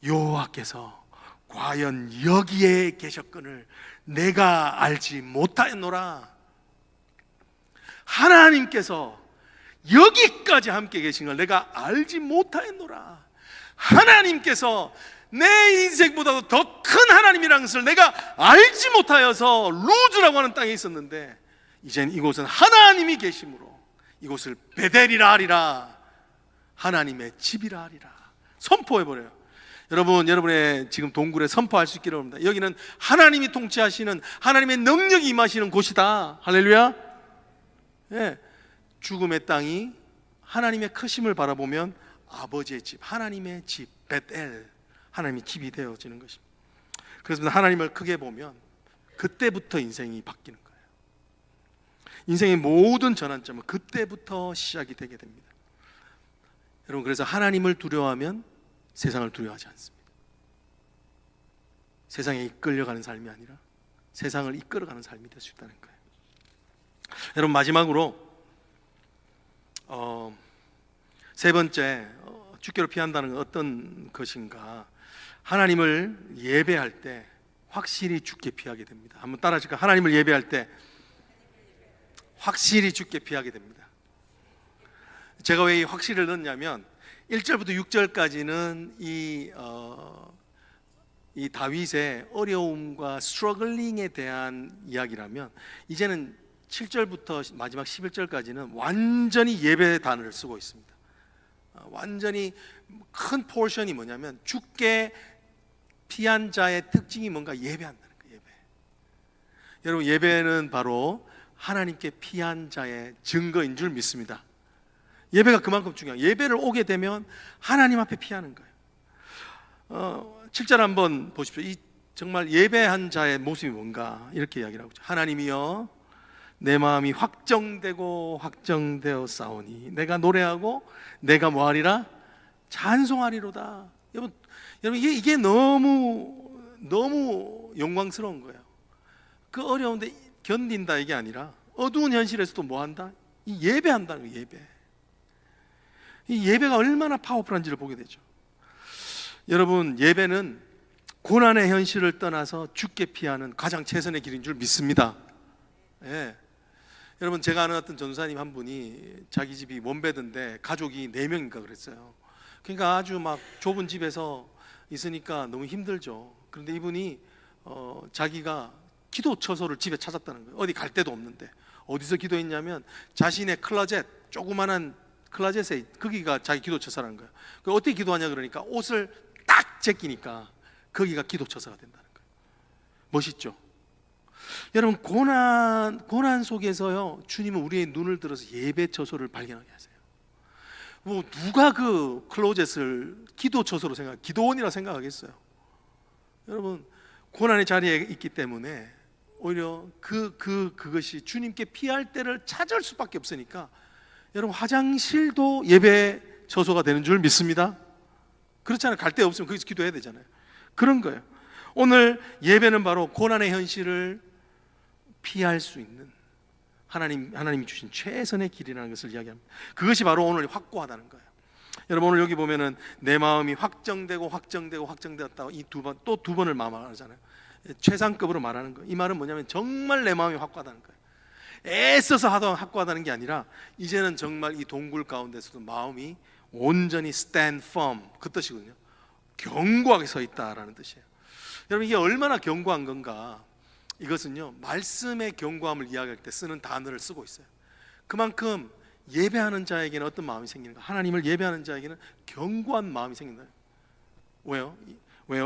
여호와께서 과연 여기에 계셨거늘 내가 알지 못하였노라. 하나님께서 여기까지 함께 계신 걸 내가 알지 못하였노라. 하나님께서 내 인생보다도 더 큰 하나님이라는 것을 내가 알지 못하여서 루즈라고 하는 땅에 있었는데 이젠 이곳은 하나님이 계심으로 이곳을 베델이라 하리라, 하나님의 집이라 하리라 선포해버려요. 여러분, 여러분의 지금 동굴에 선포할 수 있기를 바랍니다. 여기는 하나님이 통치하시는, 하나님의 능력이 임하시는 곳이다. 할렐루야. 예, 죽음의 땅이 하나님의 크심을 바라보면 아버지의 집, 하나님의 집, 베텔, 하나님의 집이 되어지는 것입니다. 그래서 하나님을 크게 보면 그때부터 인생이 바뀌는 거예요. 인생의 모든 전환점은 그때부터 시작이 되게 됩니다. 여러분, 그래서 하나님을 두려워하면 세상을 두려워하지 않습니다. 세상에 이끌려가는 삶이 아니라 세상을 이끌어가는 삶이 될 수 있다는 거예요. 여러분, 마지막으로 세 번째, 주께로 피한다는 건 어떤 것인가? 하나님을 예배할 때 확실히 주께 피하게 됩니다. 한번 따라하실까? 하나님을 예배할 때 확실히 주께 피하게 됩니다. 제가 왜 이 확실히를 넣냐면 1절부터 6절까지는 이 다윗의 어려움과 스트러글링에 대한 이야기라면, 이제는 7절부터 마지막 11절까지는 완전히 예배 단어를 쓰고 있습니다. 완전히 큰 포션이 뭐냐면 주께 피한 자의 특징이 뭔가 예배한다는 거예요. 예배. 여러분, 예배는 바로 하나님께 피한 자의 증거인 줄 믿습니다. 예배가 그만큼 중요해요. 예배를 오게 되면 하나님 앞에 피하는 거예요. 7절 한번 보십시오. 이 정말 예배한 자의 모습이 뭔가 이렇게 이야기를 하고 있죠. 하나님이여, 내 마음이 확정되고 확정되어 싸우니 내가 노래하고 내가 뭐하리라? 찬송하리로다. 여러분 이게 너무 영광스러운 거예요. 그 어려운데 견딘다 이게 아니라 어두운 현실에서도 뭐한다? 이 예배한다는 거예요. 예배. 이 예배가 얼마나 파워풀한지를 보게 되죠. 여러분, 예배는 고난의 현실을 떠나서 주께 피하는 가장 최선의 길인 줄 믿습니다. 예. 여러분, 제가 아는 어떤 전도사님 한 분이 자기 집이 원베드인데 가족이 4명인가 그랬어요. 그러니까 아주 막 좁은 집에서 있으니까 너무 힘들죠. 그런데 이분이 자기가 기도 처소를 집에 찾았다는 거예요. 어디 갈 데도 없는데. 어디서 기도했냐면 자신의 클로젯, 조그만한 클로젯에, 거기가 자기 기도 처소라는 거예요. 어떻게 기도하냐 그러니까 옷을 딱 제끼니까 거기가 기도 처소가 된다는 거예요. 멋있죠? 여러분, 고난 속에서요, 주님은 우리의 눈을 들어서 예배 처소를 발견하게 하세요. 뭐 누가 그 클로젯을 기도 처소로 기도원이라 생각하겠어요? 여러분, 고난의 자리에 있기 때문에 오히려 그것이 주님께 피할 때를 찾을 수밖에 없으니까, 여러분, 화장실도 예배 처소가 되는 줄 믿습니다. 그렇잖아요. 갈 데 없으면 거기서 기도해야 되잖아요. 그런 거예요. 오늘 예배는 바로 고난의 현실을 피할 수 있는 하나님이 주신 최선의 길이라는 것을 이야기합니다. 그것이 바로 오늘 확고하다는 거예요. 여러분, 오늘 여기 보면은 내 마음이 확정되고 확정되었다고 이 또 두 번을 말하잖아요. 최상급으로 말하는 거예요. 이 말은 뭐냐면 정말 내 마음이 확고하다는 거예요. 애써서 확고하다는 게 아니라 이제는 정말 이 동굴 가운데서도 마음이 온전히 stand firm, 그 뜻이거든요. 견고하게 서 있다라는 뜻이에요. 여러분, 이게 얼마나 견고한 건가? 이것은요, 말씀의 견고함을 이야기할 때 쓰는 단어를 쓰고 있어요. 그만큼 예배하는 자에게는 어떤 마음이 생기는가? 하나님을 예배하는 자에게는 견고한 마음이 생긴다. 왜요?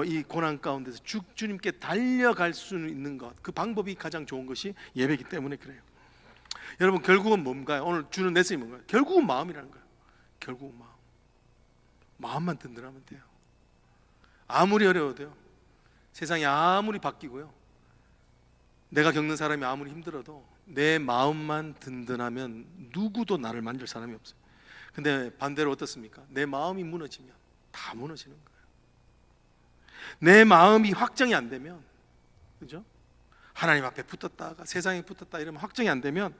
이 고난 가운데서 주님께 달려갈 수 있는 것, 그 방법이 가장 좋은 것이 예배이기 때문에 그래요. 여러분, 결국은 뭔가요? 오늘 주는 메시지 뭔가요? 결국은 마음이라는 거예요. 결국은 마음만 든든하면 돼요. 아무리 어려워도요, 세상이 아무리 바뀌고요, 내가 겪는 사람이 아무리 힘들어도 내 마음만 든든하면 누구도 나를 만질 사람이 없어요. 근데 반대로 어떻습니까? 내 마음이 무너지면 다 무너지는 거예요. 내 마음이 확정이 안 되면, 그죠? 하나님 앞에 붙었다가 세상에 붙었다 이러면 확정이 안 되면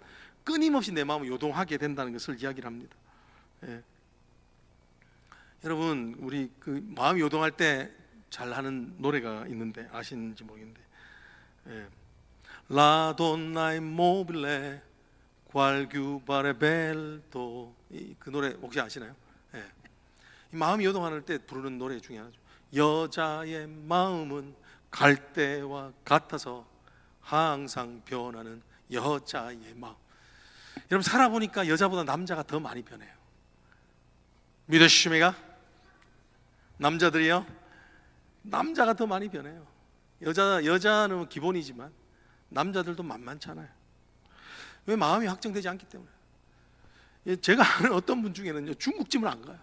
끊임없이 내 마음을 요동하게 된다는 것을 이야기를 합니다. 예. 여러분, 우리 그 마음이 요동할 때 잘하는 노래가 있는데 아시는지 모르겠는데, 예. La donna immobile qual più pare bello, 그 노래 혹시 아시나요? 예. 이 마음이 요동할 때 부르는 노래 중에 하나죠. 여자의 마음은 갈대와 같아서 항상 변하는 여자의 마음. 여러분, 살아보니까 여자보다 남자가 더 많이 변해요. 믿으십니까? 남자들이요, 남자가 더 많이 변해요. 여자는 기본이지만 남자들도 만만찮아요. 왜? 마음이 확정되지 않기 때문에. 제가 아는 어떤 분 중에는 중국집을 안 가요.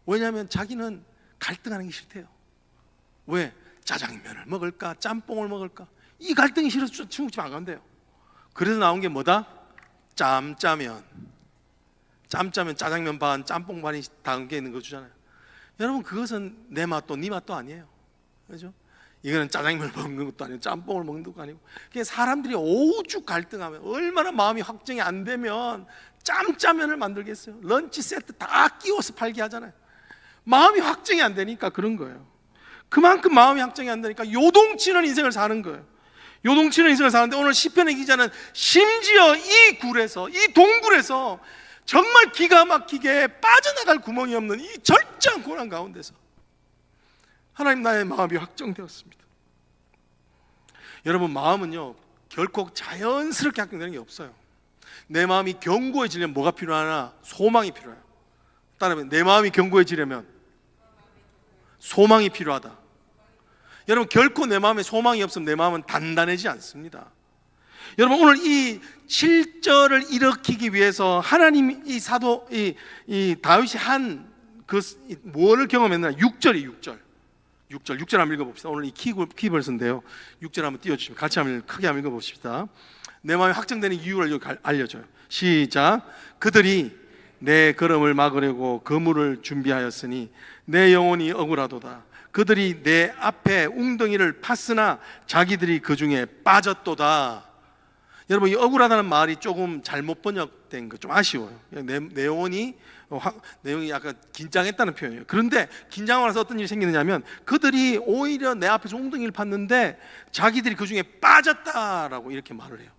왜냐하면 자기는 갈등하는 게 싫대요. 왜? 짜장면을 먹을까 짬뽕을 먹을까, 이 갈등이 싫어서 중국집 안 간대요. 그래서 나온 게 뭐다? 짬짜면. 짜장면 반 짬뽕 반이 담겨 있는 거 주잖아요. 여러분, 그것은 내 맛도 네 맛도 아니에요. 그렇죠? 이거는 짜장면을 먹는 것도 아니고 짬뽕을 먹는 것도 아니고, 그냥 사람들이 오죽 갈등하면, 얼마나 마음이 확정이 안 되면 짬짜면을 만들겠어요. 런치 세트 다 끼워서 팔게 하잖아요. 마음이 확정이 안 되니까 그런 거예요. 그만큼 마음이 확정이 안 되니까 요동치는 인생을 사는 거예요. 요동치는 인생을 사는데, 오늘 시편의 기자는 심지어 이 굴에서, 이 동굴에서 정말 기가 막히게 빠져나갈 구멍이 없는 이 절정한 고난 가운데서 하나님, 나의 마음이 확정되었습니다. 여러분, 마음은요 결코 자연스럽게 확정되는 게 없어요. 내 마음이 견고해지려면 뭐가 필요하나? 소망이 필요해요. 따라하면, 내 마음이 견고해지려면 소망이 필요하다. 여러분, 결코 내 마음에 소망이 없으면 내 마음은 단단해지지 않습니다. 여러분, 오늘 이 7절을 일으키기 위해서 하나님, 이 사도 이 다윗이 한 그 뭐를 경험했나? 6절이 6절 한번 읽어봅시다. 오늘 이 키버스인데요. 6절 한번 띄워주시면 같이 한번 크게 한번 읽어봅시다. 내 마음이 확정되는 이유를 알려줘요. 시작. 그들이 내 걸음을 막으려고 그물을 준비하였으니 내 영혼이 억울하도다. 그들이 내 앞에 웅덩이를 팠으나 자기들이 그 중에 빠졌도다. 여러분, 이 억울하다는 말이 조금 잘못 번역된 거 좀 아쉬워요. 내용이 약간 긴장했다는 표현이에요. 그런데 긴장하고 나서 어떤 일이 생기느냐면, 그들이 오히려 내 앞에서 웅덩이를 팠는데 자기들이 그 중에 빠졌다라고 이렇게 말을 해요.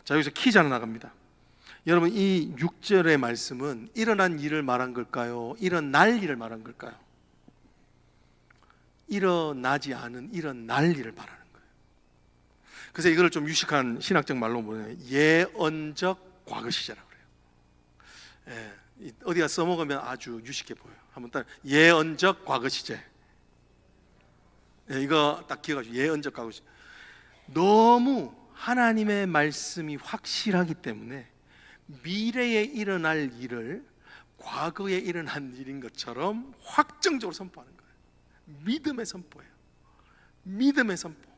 자, 여기서 퀴즈 하나 나갑니다. 여러분, 이 6절의 말씀은 일어난 일을 말한 걸까요? 일어날 일을 말한 걸까요? 일어나지 않은 일어날 일을 말하는 거예요. 그래서 이걸 좀 유식한 신학적 말로 보면 예언적 과거 시제라고 그래요. 어디가 써먹으면 아주 유식해 보여요. 한번 따라. 예언적 과거 시제. 이거 딱 기억하시고, 예언적 과거 시제. 너무 하나님의 말씀이 확실하기 때문에 미래에 일어날 일을 과거에 일어난 일인 것처럼 확정적으로 선포하는 거예요. 믿음의 선포예요. 믿음의 선포.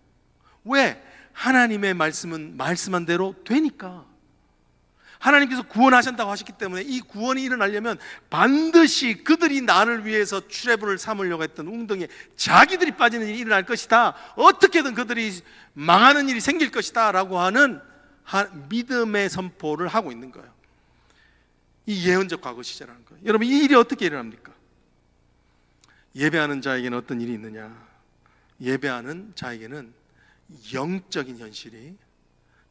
왜? 하나님의 말씀은 말씀한 대로 되니까. 하나님께서 구원하신다고 하셨기 때문에 이 구원이 일어나려면 반드시 그들이 나를 위해서 출애굽을 삼으려고 했던 웅덩이에 자기들이 빠지는 일이 일어날 것이다. 어떻게든 그들이 망하는 일이 생길 것이다 라고 하는 믿음의 선포를 하고 있는 거예요. 이 예언적 과거 시제라는 거예요. 여러분, 이 일이 어떻게 일어납니까? 예배하는 자에게는 어떤 일이 있느냐? 예배하는 자에게는 영적인 현실이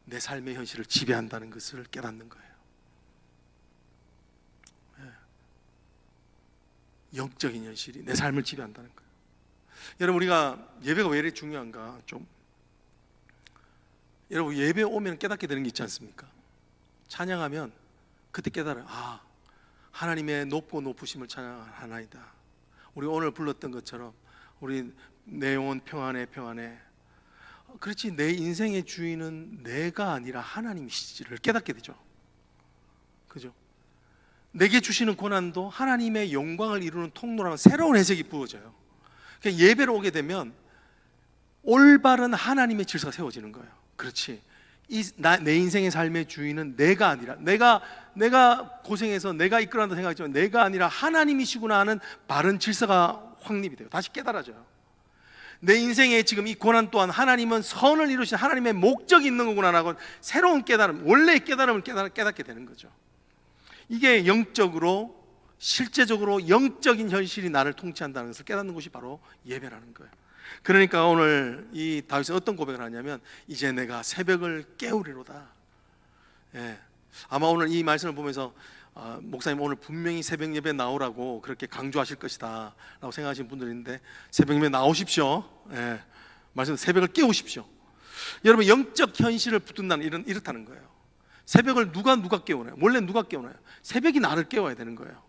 내 삶의 현실을 지배한다는 것을 깨닫는 거예요. 영적인 현실이 내 삶을 지배한다는 거예요. 여러분, 우리가 예배가 왜 이렇게 중요한가? 여러분, 예배 오면 깨닫게 되는 게 있지 않습니까? 찬양하면 그때 깨달아요. 아, 하나님의 높고 높으심을 찬양하나이다. 우리 오늘 불렀던 것처럼 우리 내 영혼 평안해 평안해. 그렇지, 내 인생의 주인은 내가 아니라 하나님이시지를 깨닫게 되죠. 그죠? 내게 주시는 고난도 하나님의 영광을 이루는 통로라는 새로운 해석이 부어져요. 그러니까 예배로 오게 되면 올바른 하나님의 질서가 세워지는 거예요. 그렇지, 내 인생의 삶의 주인은 내가 아니라, 내가 고생해서 내가 이끌어간다 생각하지만 내가 아니라 하나님이시구나 하는 바른 질서가 확립이 돼요. 다시 깨달아져요. 내 인생에 지금 이 고난 또한 하나님은 선을 이루신 하나님의 목적이 있는 거구나라고 새로운 깨달음, 원래의 깨달음을 깨닫게 되는 거죠. 이게 영적으로, 실제적으로 영적인 현실이 나를 통치한다는 것을 깨닫는 것이 바로 예배라는 거예요. 그러니까 오늘 이 다윗은 어떤 고백을 하냐면, 이제 내가 새벽을 깨우리로다. 아마 오늘 이 말씀을 보면서 목사님 오늘 분명히 새벽 예배 나오라고 그렇게 강조하실 것이다 라고 생각하시는 분들이 있는데, 새벽 예배 나오십시오. 말씀 새벽을 깨우십시오. 여러분, 영적 현실을 붙든다는 이렇다는 거예요. 새벽을 누가 깨우나요? 원래 누가 깨우나요? 새벽이 나를 깨워야 되는 거예요.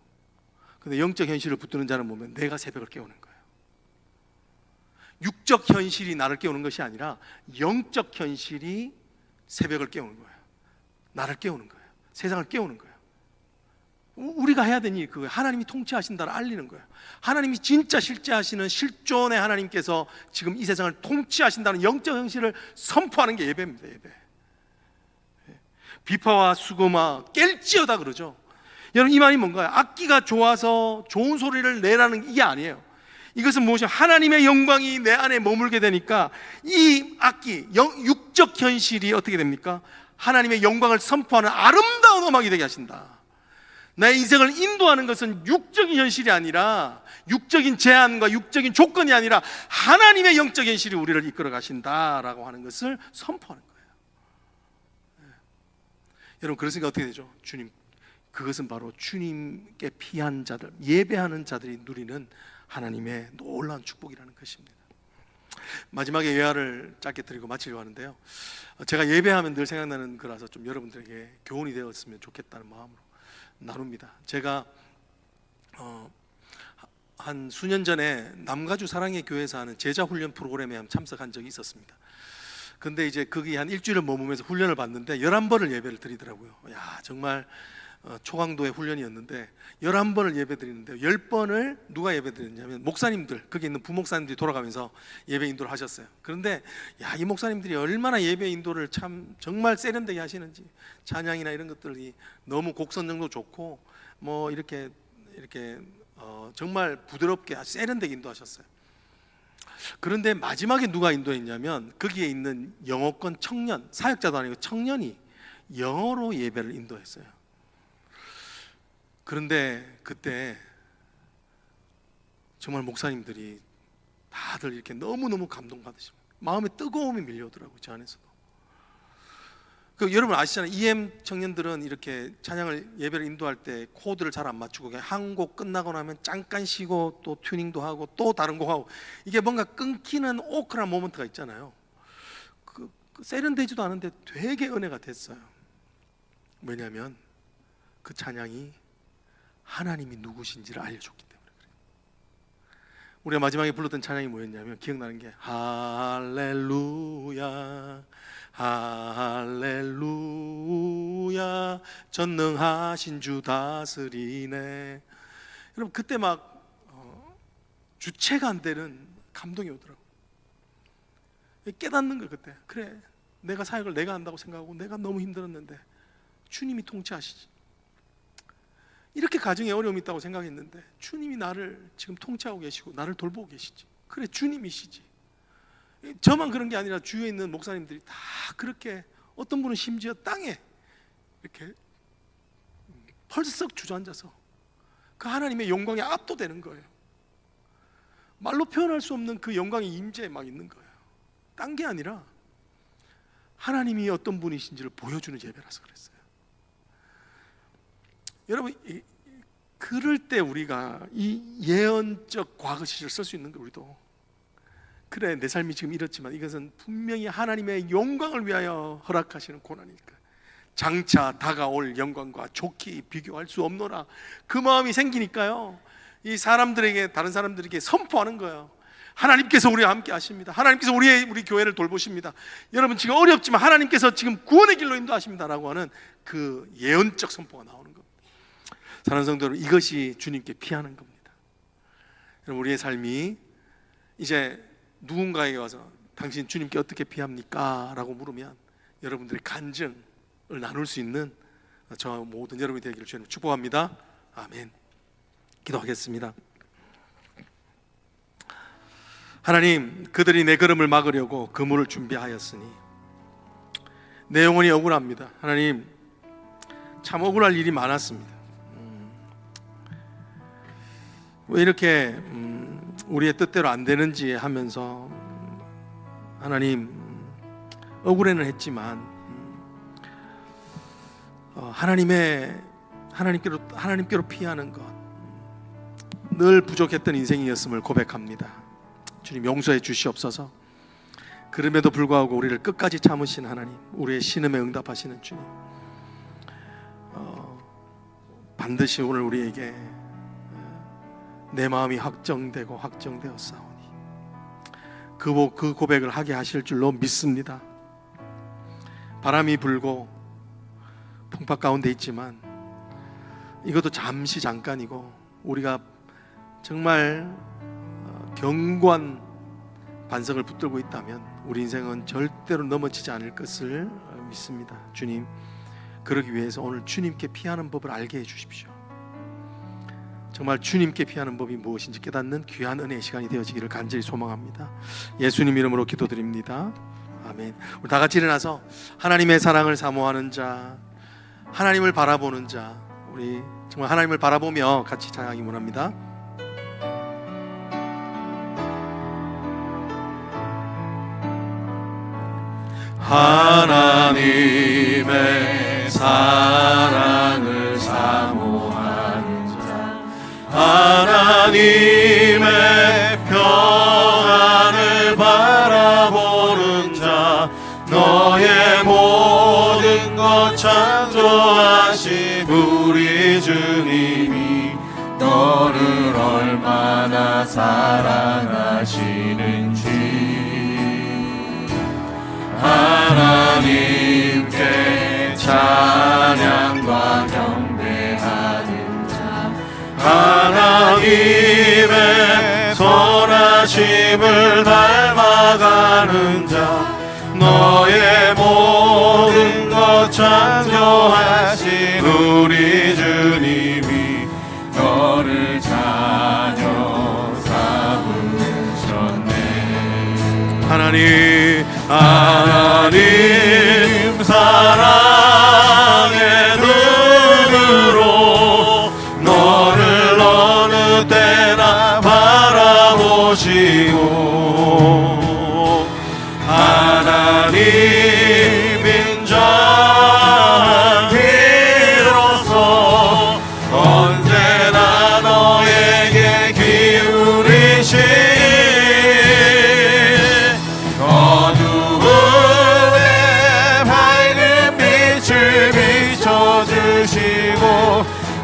근데 영적 현실을 붙드는 자는 보면 내가 새벽을 깨우는 거예요. 육적 현실이 나를 깨우는 것이 아니라 영적 현실이 새벽을 깨우는 거예요. 나를 깨우는 거예요. 세상을 깨우는 거예요. 우리가 해야 되는 일이 그거예요. 하나님이 통치하신다를 알리는 거예요. 하나님이 진짜 실제하시는 실존의 하나님께서 지금 이 세상을 통치하신다는 영적 현실을 선포하는 게 예배입니다. 예배. 비파와 수금아 깰지어다 그러죠. 여러분, 이 말이 뭔가요? 악기가 좋아서 좋은 소리를 내라는 이게 아니에요. 이것은 무엇이냐? 하나님의 영광이 내 안에 머물게 되니까 이 악기, 육적 현실이 어떻게 됩니까? 하나님의 영광을 선포하는 아름다운 음악이 되게 하신다. 나의 인생을 인도하는 것은 육적인 현실이 아니라, 육적인 제한과 육적인 조건이 아니라 하나님의 영적 현실이 우리를 이끌어 가신다라고 하는 것을 선포하는 거예요. 여러분, 그랬으니까 어떻게 되죠? 주님, 그것은 바로 주님께 피한 자들, 예배하는 자들이 누리는 하나님의 놀라운 축복이라는 것입니다. 마지막에 예화를 짧게 드리고 마치려고 하는데요, 제가 예배하면 늘 생각나는 거라서 좀 여러분들에게 교훈이 되었으면 좋겠다는 마음으로 나눕니다. 제가 한 수년 전에 남가주 사랑의 교회에서 하는 제자 훈련 프로그램에 참석한 적이 있었습니다. 근데 이제 거기 한 일주일을 머무면서 훈련을 받는데 11번을 예배를 드리더라고요. 야, 정말 초강도의 훈련이었는데 11번을 예배 드리는데 10번을 누가 예배 드렸냐면 목사님들, 거기 있는 부목사님들이 돌아가면서 예배 인도를 하셨어요. 그런데 이 목사님들이 얼마나 예배 인도를 참 정말 세련되게 하시는지, 찬양이나 이런 것들이 너무 곡선정도 좋고 뭐 이렇게 정말 부드럽게 세련되게 인도하셨어요. 그런데 마지막에 누가 인도했냐면 거기에 있는 영어권 청년, 사역자도 아니고 청년이 영어로 예배를 인도했어요. 그런데 그때 정말 목사님들이 다들 이렇게 너무너무 감동받으시고 마음에 뜨거움이 밀려오더라고요. 저 안에서도. 여러분 아시잖아요. EM 청년들은 이렇게 찬양을, 예배를 인도할 때 코드를 잘 안 맞추고 그냥 한 곡 끝나고 나면 잠깐 쉬고 또 튜닝도 하고 또 다른 곡 하고, 이게 뭔가 끊기는 오크란 모먼트가 있잖아요. 세련되지도 않은데 되게 은혜가 됐어요. 왜냐하면 그 찬양이 하나님이 누구신지를 알려줬기 때문에 그래요. 우리가 마지막에 불렀던 찬양이 뭐였냐면, 기억나는 게 할렐루야 할렐루야 전능하신 주 다스리네. 여러분, 그때 막 주체가 안 되는 감동이 오더라고요. 깨닫는 거예요. 그때 그래, 내가 사역을 내가 한다고 생각하고 내가 너무 힘들었는데 주님이 통치하시지. 이렇게 가정에 어려움이 있다고 생각했는데 주님이 나를 지금 통치하고 계시고 나를 돌보고 계시지. 그래, 주님이시지. 저만 그런 게 아니라 주위에 있는 목사님들이 다 그렇게, 어떤 분은 심지어 땅에 이렇게 펄썩 주저앉아서 그 하나님의 영광에 압도되는 거예요. 말로 표현할 수 없는 그 영광의 임재에 막 있는 거예요. 딴 게 아니라 하나님이 어떤 분이신지를 보여주는 예배라서 그랬어요. 여러분, 그럴 때 우리가 이 예언적 과거 시절을 쓸 수 있는 거예요. 우리도 그래, 내 삶이 지금 이렇지만 이것은 분명히 하나님의 영광을 위하여 허락하시는 고난이니까 장차 다가올 영광과 좋게 비교할 수 없노라. 그 마음이 생기니까요, 이 사람들에게, 다른 사람들에게 선포하는 거예요. 하나님께서 우리와 함께 하십니다. 하나님께서 우리 교회를 돌보십니다. 여러분, 지금 어렵지만 하나님께서 지금 구원의 길로 인도하십니다라고 하는 그 예언적 선포가 나오는 겁니다. 사랑하는 성도 여러분, 이것이 주님께 피하는 겁니다. 여러분, 우리의 삶이 이제 누군가에게 와서 당신 주님께 어떻게 피합니까? 라고 물으면 여러분들의 간증을 나눌 수 있는 저와 모든 여러분이 되기를 주님 축복합니다. 아멘. 기도하겠습니다. 하나님, 그들이 내 걸음을 막으려고 그물을 준비하였으니 내 영혼이 억울합니다. 하나님, 참 억울할 일이 많았습니다. 왜 이렇게 우리의 뜻대로 안 되는지 하면서 하나님, 억울해는 했지만 하나님께로 피하는 것, 늘 부족했던 인생이었음을 고백합니다. 주님, 용서해 주시옵소서. 그럼에도 불구하고 우리를 끝까지 참으신 하나님, 우리의 신음에 응답하시는 주님, 반드시 오늘 우리에게 내 마음이 확정되었사오니 그 고백을 하게 하실 줄로 믿습니다. 바람이 불고 풍파 가운데 있지만 이것도 잠시 잠깐이고 우리가 정말 견고한 반석을 붙들고 있다면 우리 인생은 절대로 넘어지지 않을 것을 믿습니다. 주님, 그러기 위해서 오늘 주님께 피하는 법을 알게 해주십시오. 정말 주님께 피하는 법이 무엇인지 깨닫는 귀한 은혜의 시간이 되어지기를 간절히 소망합니다. 예수님 이름으로 기도드립니다. 아멘. 우리 다 같이 일어나서 하나님의 사랑을 사모하는 자, 하나님을 바라보는 자, 우리 정말 하나님을 바라보며 같이 찬양하기 원합니다. 하나님의 사랑을 사모하는 자, 하나님의 평안을 바라보는 자, 너의 모든 것 창조하신 우리 주님이 너를 얼마나 사랑하시는지 하나님께 찬양과 경배하는 자, 하나님의 선하심을 닮아가는 자, 너의 모든 것 창조하신 우리 주님이 너를 자녀 삼으셨네. 하나님 사랑의 눈으로 너를 어느 때나 바라보시고 하나님인 자 비로소 언제나 너에게 기울이시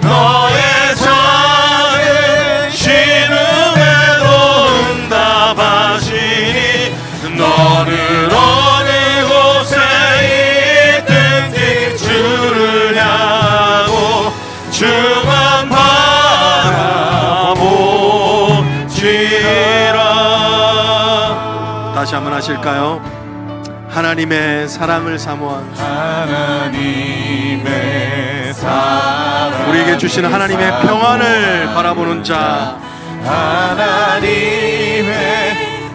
너의 작은 신음에도 응답하시니 너는 어느 곳에 있든지 주를 향하고 주만 바라보시라. 다시 한번 하실까요? 하나님의 사랑을 사모한 하나님의 사랑, 우리에게 주시는 하나님의 평안을 바라보는 자, 하나님의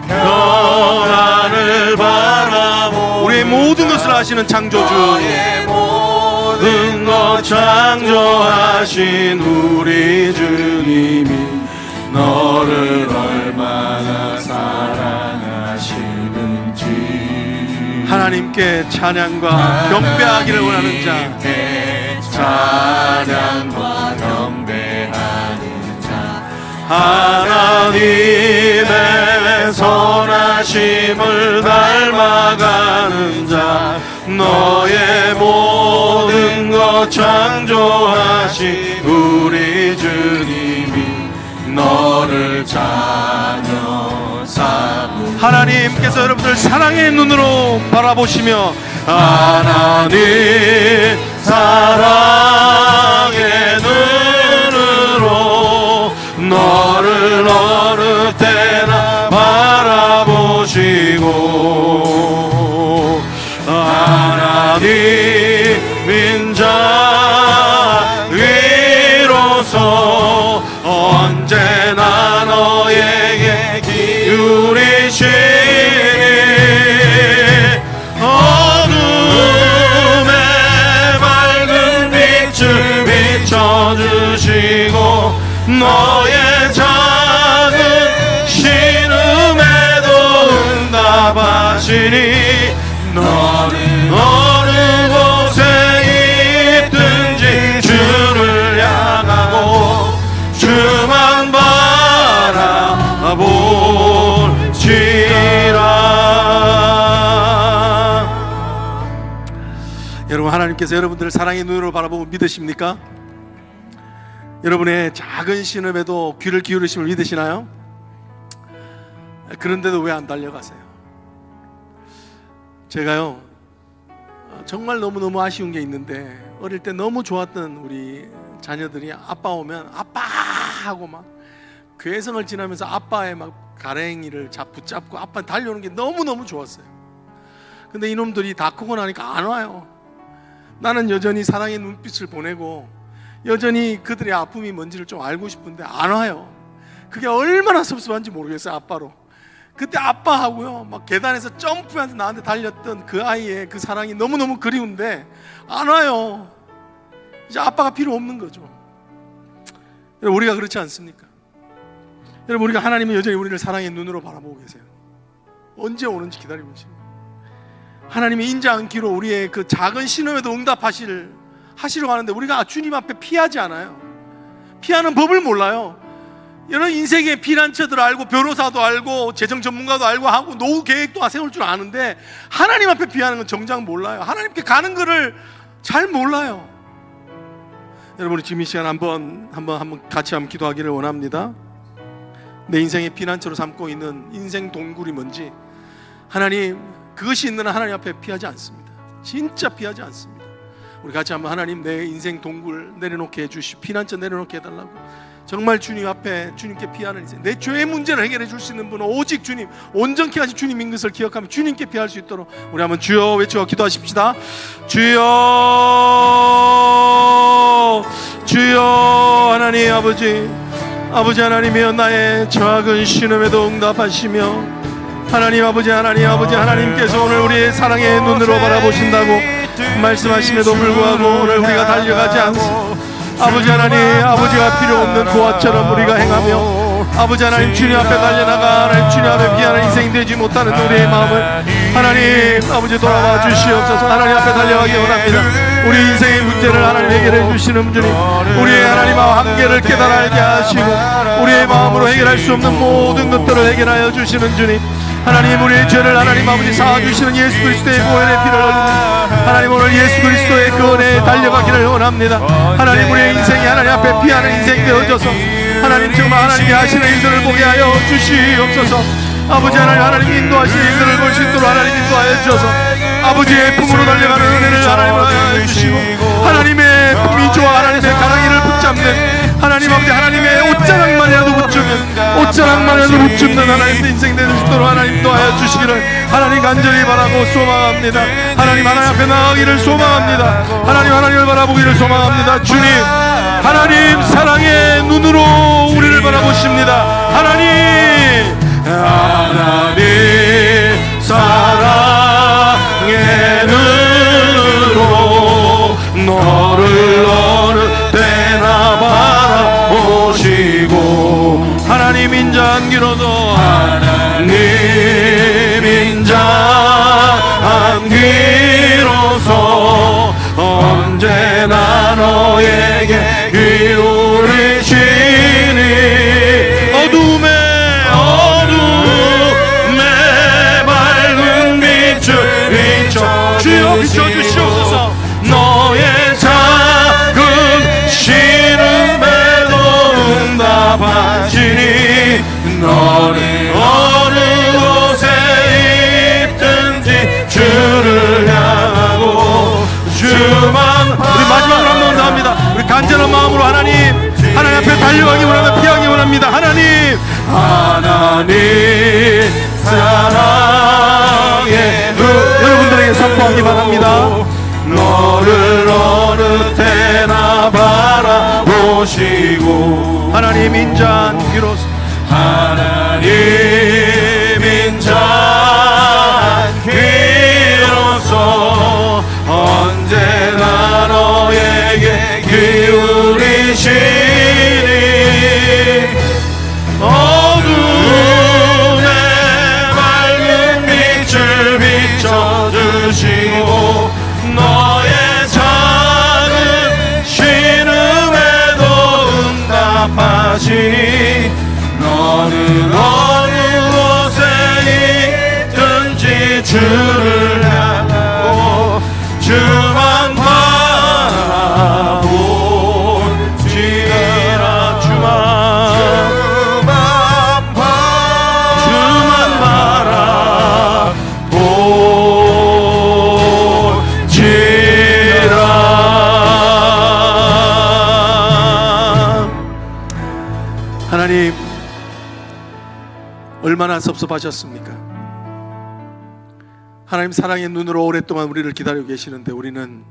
평안을 바라보는 우리의 모든 것을 아시는 창조주, 너의 모든 것 창조하신 우리 주님이 너를 얼마나 사랑하시는지 하나님께 찬양과 경배하기를 원하는 자, 찬양과 경배하는 자, 하나님의 선하심을 닮아가는 자, 너의 모든 것 창조하신 우리 주님이 너를 자녀 삼으. 하나님께서 여러분들 사랑의 눈으로 바라보시며 하나님 사랑의 눈으로 너를 어느 때나 바라보시고 하나님인 자 위로서 언제나 너에게 기울이시니 어둠에 밝은 빛을 비춰주시고 너의 작은 신음에도 응답하시니 너는 어느 곳에 있든지 주를 향하고 주만 바라볼지라. 여러분, 하나님께서 여러분들을 사랑의 눈으로 바라보고 믿으십니까? 여러분의 작은 신음에도 귀를 기울이심을 믿으시나요? 그런데도 왜 안 달려가세요? 제가요 정말 너무너무 아쉬운 게 있는데, 어릴 때 너무 좋았던 우리 자녀들이 아빠 오면 아빠 하고 막 괴성을 지나면서 아빠의 막 가랭이를 붙잡고 아빠 달려오는 게 너무너무 좋았어요. 근데 이놈들이 다 크고 나니까 안 와요. 나는 여전히 사랑의 눈빛을 보내고 여전히 그들의 아픔이 뭔지를 좀 알고 싶은데 안 와요. 그게 얼마나 섭섭한지 모르겠어요. 아빠로 그때 아빠하고요 막 계단에서 점프하면서 나한테 달렸던 그 아이의 그 사랑이 너무너무 그리운데 안 와요. 이제 아빠가 필요 없는 거죠. 여러분, 우리가 그렇지 않습니까? 여러분, 우리가 하나님은 여전히 우리를 사랑의 눈으로 바라보고 계세요. 언제 오는지 기다리고 계시고, 하나님이 인자 않기로 우리의 그 작은 신음에도 하시려고 하는데 우리가 주님 앞에 피하지 않아요. 피하는 법을 몰라요. 여러 인생의 피난처들 알고 변호사도 알고 재정 전문가도 알고 하고 노후 계획도 세울 줄 아는데 하나님 앞에 피하는 건 정작 몰라요. 하나님께 가는 거를 잘 몰라요. 여러분, 지금 이 시간 한번 같이 한번 기도하기를 원합니다. 내 인생의 피난처로 삼고 있는 인생 동굴이 뭔지, 하나님, 그것이 있는 한 하나님 앞에 피하지 않습니다. 진짜 피하지 않습니다. 우리 같이 한번 하나님, 내 인생 동굴 내려놓게 해주시고 피난처 내려놓게 해달라고, 정말 주님 앞에 주님께 피하는 인생, 내 죄의 문제를 해결해 줄 수 있는 분은 오직 주님, 온전케 하신 주님인 것을 기억하며 주님께 피할 수 있도록 우리 한번 주여 외쳐 기도하십시다. 주여, 주여. 하나님 아버지 하나님이여, 나의 작은 신음에도 응답하시며, 하나님 아버지, 하나님께서 오늘 우리의 사랑의 눈으로 바라보신다고 말씀하심에도 불구하고 오늘 우리가 달려가지 않습니다. 아버지 하나님, 아버지가 필요 없는 고아처럼 우리가 행하며, 아버지 하나님, 주님 앞에 달려나가 하나님 주님 앞에 피하는 인생이 되지 못하는 우리의 마음을 하나님 아버지 돌아와 주시옵소서. 하나님 앞에 달려가기 원합니다. 우리 인생의 문제를 하나님 해결해 주시는 주님, 우리의 하나님의 한계를 깨달아 알게 하시고 우리의 마음으로 해결할 수 없는 모든 것들을 해결하여 주시는 주님, 하나님, 우리의 죄를 하나님 아버지 사하주시는 예수 그리스도의 보혈의 피를 흘리는 하나님, 오늘 예수 그리스도의 그 은혜에 달려가기를 원합니다. 하나님, 우리의 인생이 하나님 앞에 피하는 인생이 되어져서 하나님, 정말 하나님이 하시는 일들을 보게 하여 주시옵소서. 아버지 하나님 인도하시는 일들을 볼 수 있도록 하나님 인도하여 주셔서 아버지의 품으로 달려가는 은혜를 하나님 하여 주시고, 하나님의 미조와 하나님의 가랑이를 붙잡는 하나님 아버지, 하나님의 옷자락만이라도 붙잡는 하나님의 인생 되는 수 있도록 하나님 인도하여 주시기를 하나님 간절히 바라고 소망합니다. 하나님 앞에 나가기를 소망합니다. 하나님을 바라보기를 소망합니다. 주님, 하나님 사랑의 눈으로 우리를 바라보십니다. 하나님 사랑의 눈으로 너를 어느 때나 바라보시고, 하나님 인자 안기로도 하나님 인자 안기로서 언제나 너에게 기울이시니 어둠에 밝은 빛을 비춰 주여 비춰주시옵소서. 너의 작은 신음에도 응답하시니 너는 어느 곳에 있든지 주를 향하고 주만. 우리 마지막으로 한 번 더 합니다. 우리 간절한 마음으로 하나님 앞에 달려가기 원합니다. 피하기 원합니다. 하나님 사랑의 여러분들에게 선포하기 바랍니다. 너를 어느 때나 바라보시고, 하나님 인자 안기로서 하나님 인자 안기로서 언제나 너에게 기울이시니 어둠에 밝은 빛을 비춰주시고 너의 작은 신음에도 응답하시니 너는 어느 곳에 얼마나 섭섭하셨습니까? 하나님 사랑의 눈으로 오랫동안 우리를 기다리고 계시는데 우리는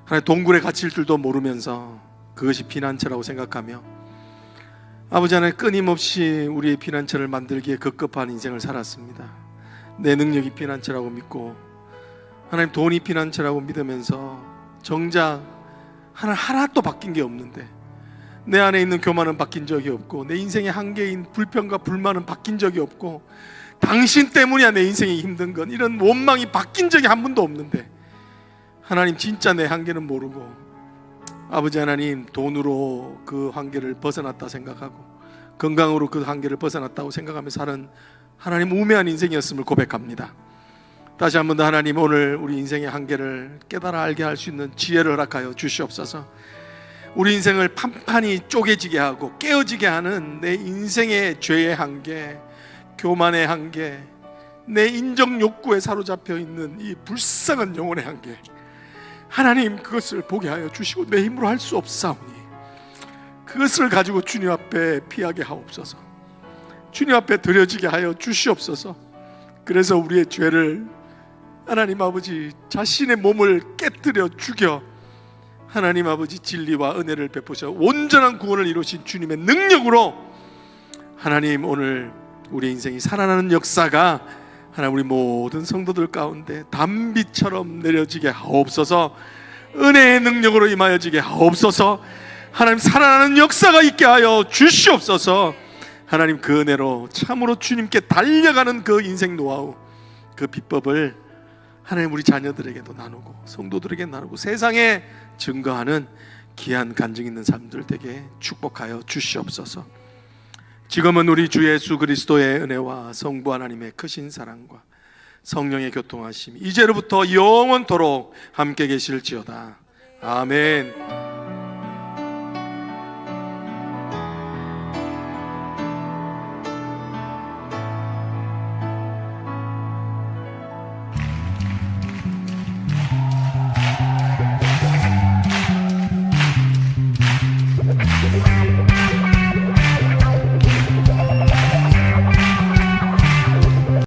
하나님 동굴에 갇힐 줄도 모르면서 그것이 피난처라고 생각하며 아버지 하나님 끊임없이 우리의 피난처를 만들기에 급급한 인생을 살았습니다. 내 능력이 피난처라고 믿고 하나님 돈이 피난처라고 믿으면서 정작 하나도 바뀐 게 없는데 내 안에 있는 교만은 바뀐 적이 없고 내 인생의 한계인 불평과 불만은 바뀐 적이 없고 당신 때문이야 내 인생이 힘든 건, 이런 원망이 바뀐 적이 한 번도 없는데 하나님 진짜 내 한계는 모르고 아버지 하나님 돈으로 그 한계를 벗어났다 생각하고 건강으로 그 한계를 벗어났다고 생각하며 사는 하나님 우매한 인생이었음을 고백합니다. 다시 한 번 더 하나님 오늘 우리 인생의 한계를 깨달아 알게 할 수 있는 지혜를 허락하여 주시옵소서. 우리 인생을 판판히 쪼개지게 하고 깨어지게 하는 내 인생의 죄의 한계, 교만의 한계, 내 인정 욕구에 사로잡혀 있는 이 불쌍한 영혼의 한계, 하나님 그것을 보게 하여 주시고 내 힘으로 할 수 없사오니 그것을 가지고 주님 앞에 피하게 하옵소서. 주님 앞에 드려지게 하여 주시옵소서. 그래서 우리의 죄를 하나님 아버지 자신의 몸을 깨뜨려 죽여 하나님 아버지 진리와 은혜를 베푸셔 온전한 구원을 이루신 주님의 능력으로 하나님 오늘 우리 인생이 살아나는 역사가 하나님 우리 모든 성도들 가운데 단비처럼 내려지게 하옵소서. 은혜의 능력으로 임하여지게 하옵소서. 하나님 살아나는 역사가 있게 하여 주시옵소서. 하나님 그 은혜로 참으로 주님께 달려가는 그 인생 노하우, 그 비법을 하나님 우리 자녀들에게도 나누고 성도들에게 나누고 세상에 증거하는 귀한 간증 있는 삶들 되게 축복하여 주시옵소서. 지금은 우리 주 예수 그리스도의 은혜와 성부 하나님의 크신 사랑과 성령의 교통하심이 이제로부터 영원토록 함께 계실지어다. 아멘.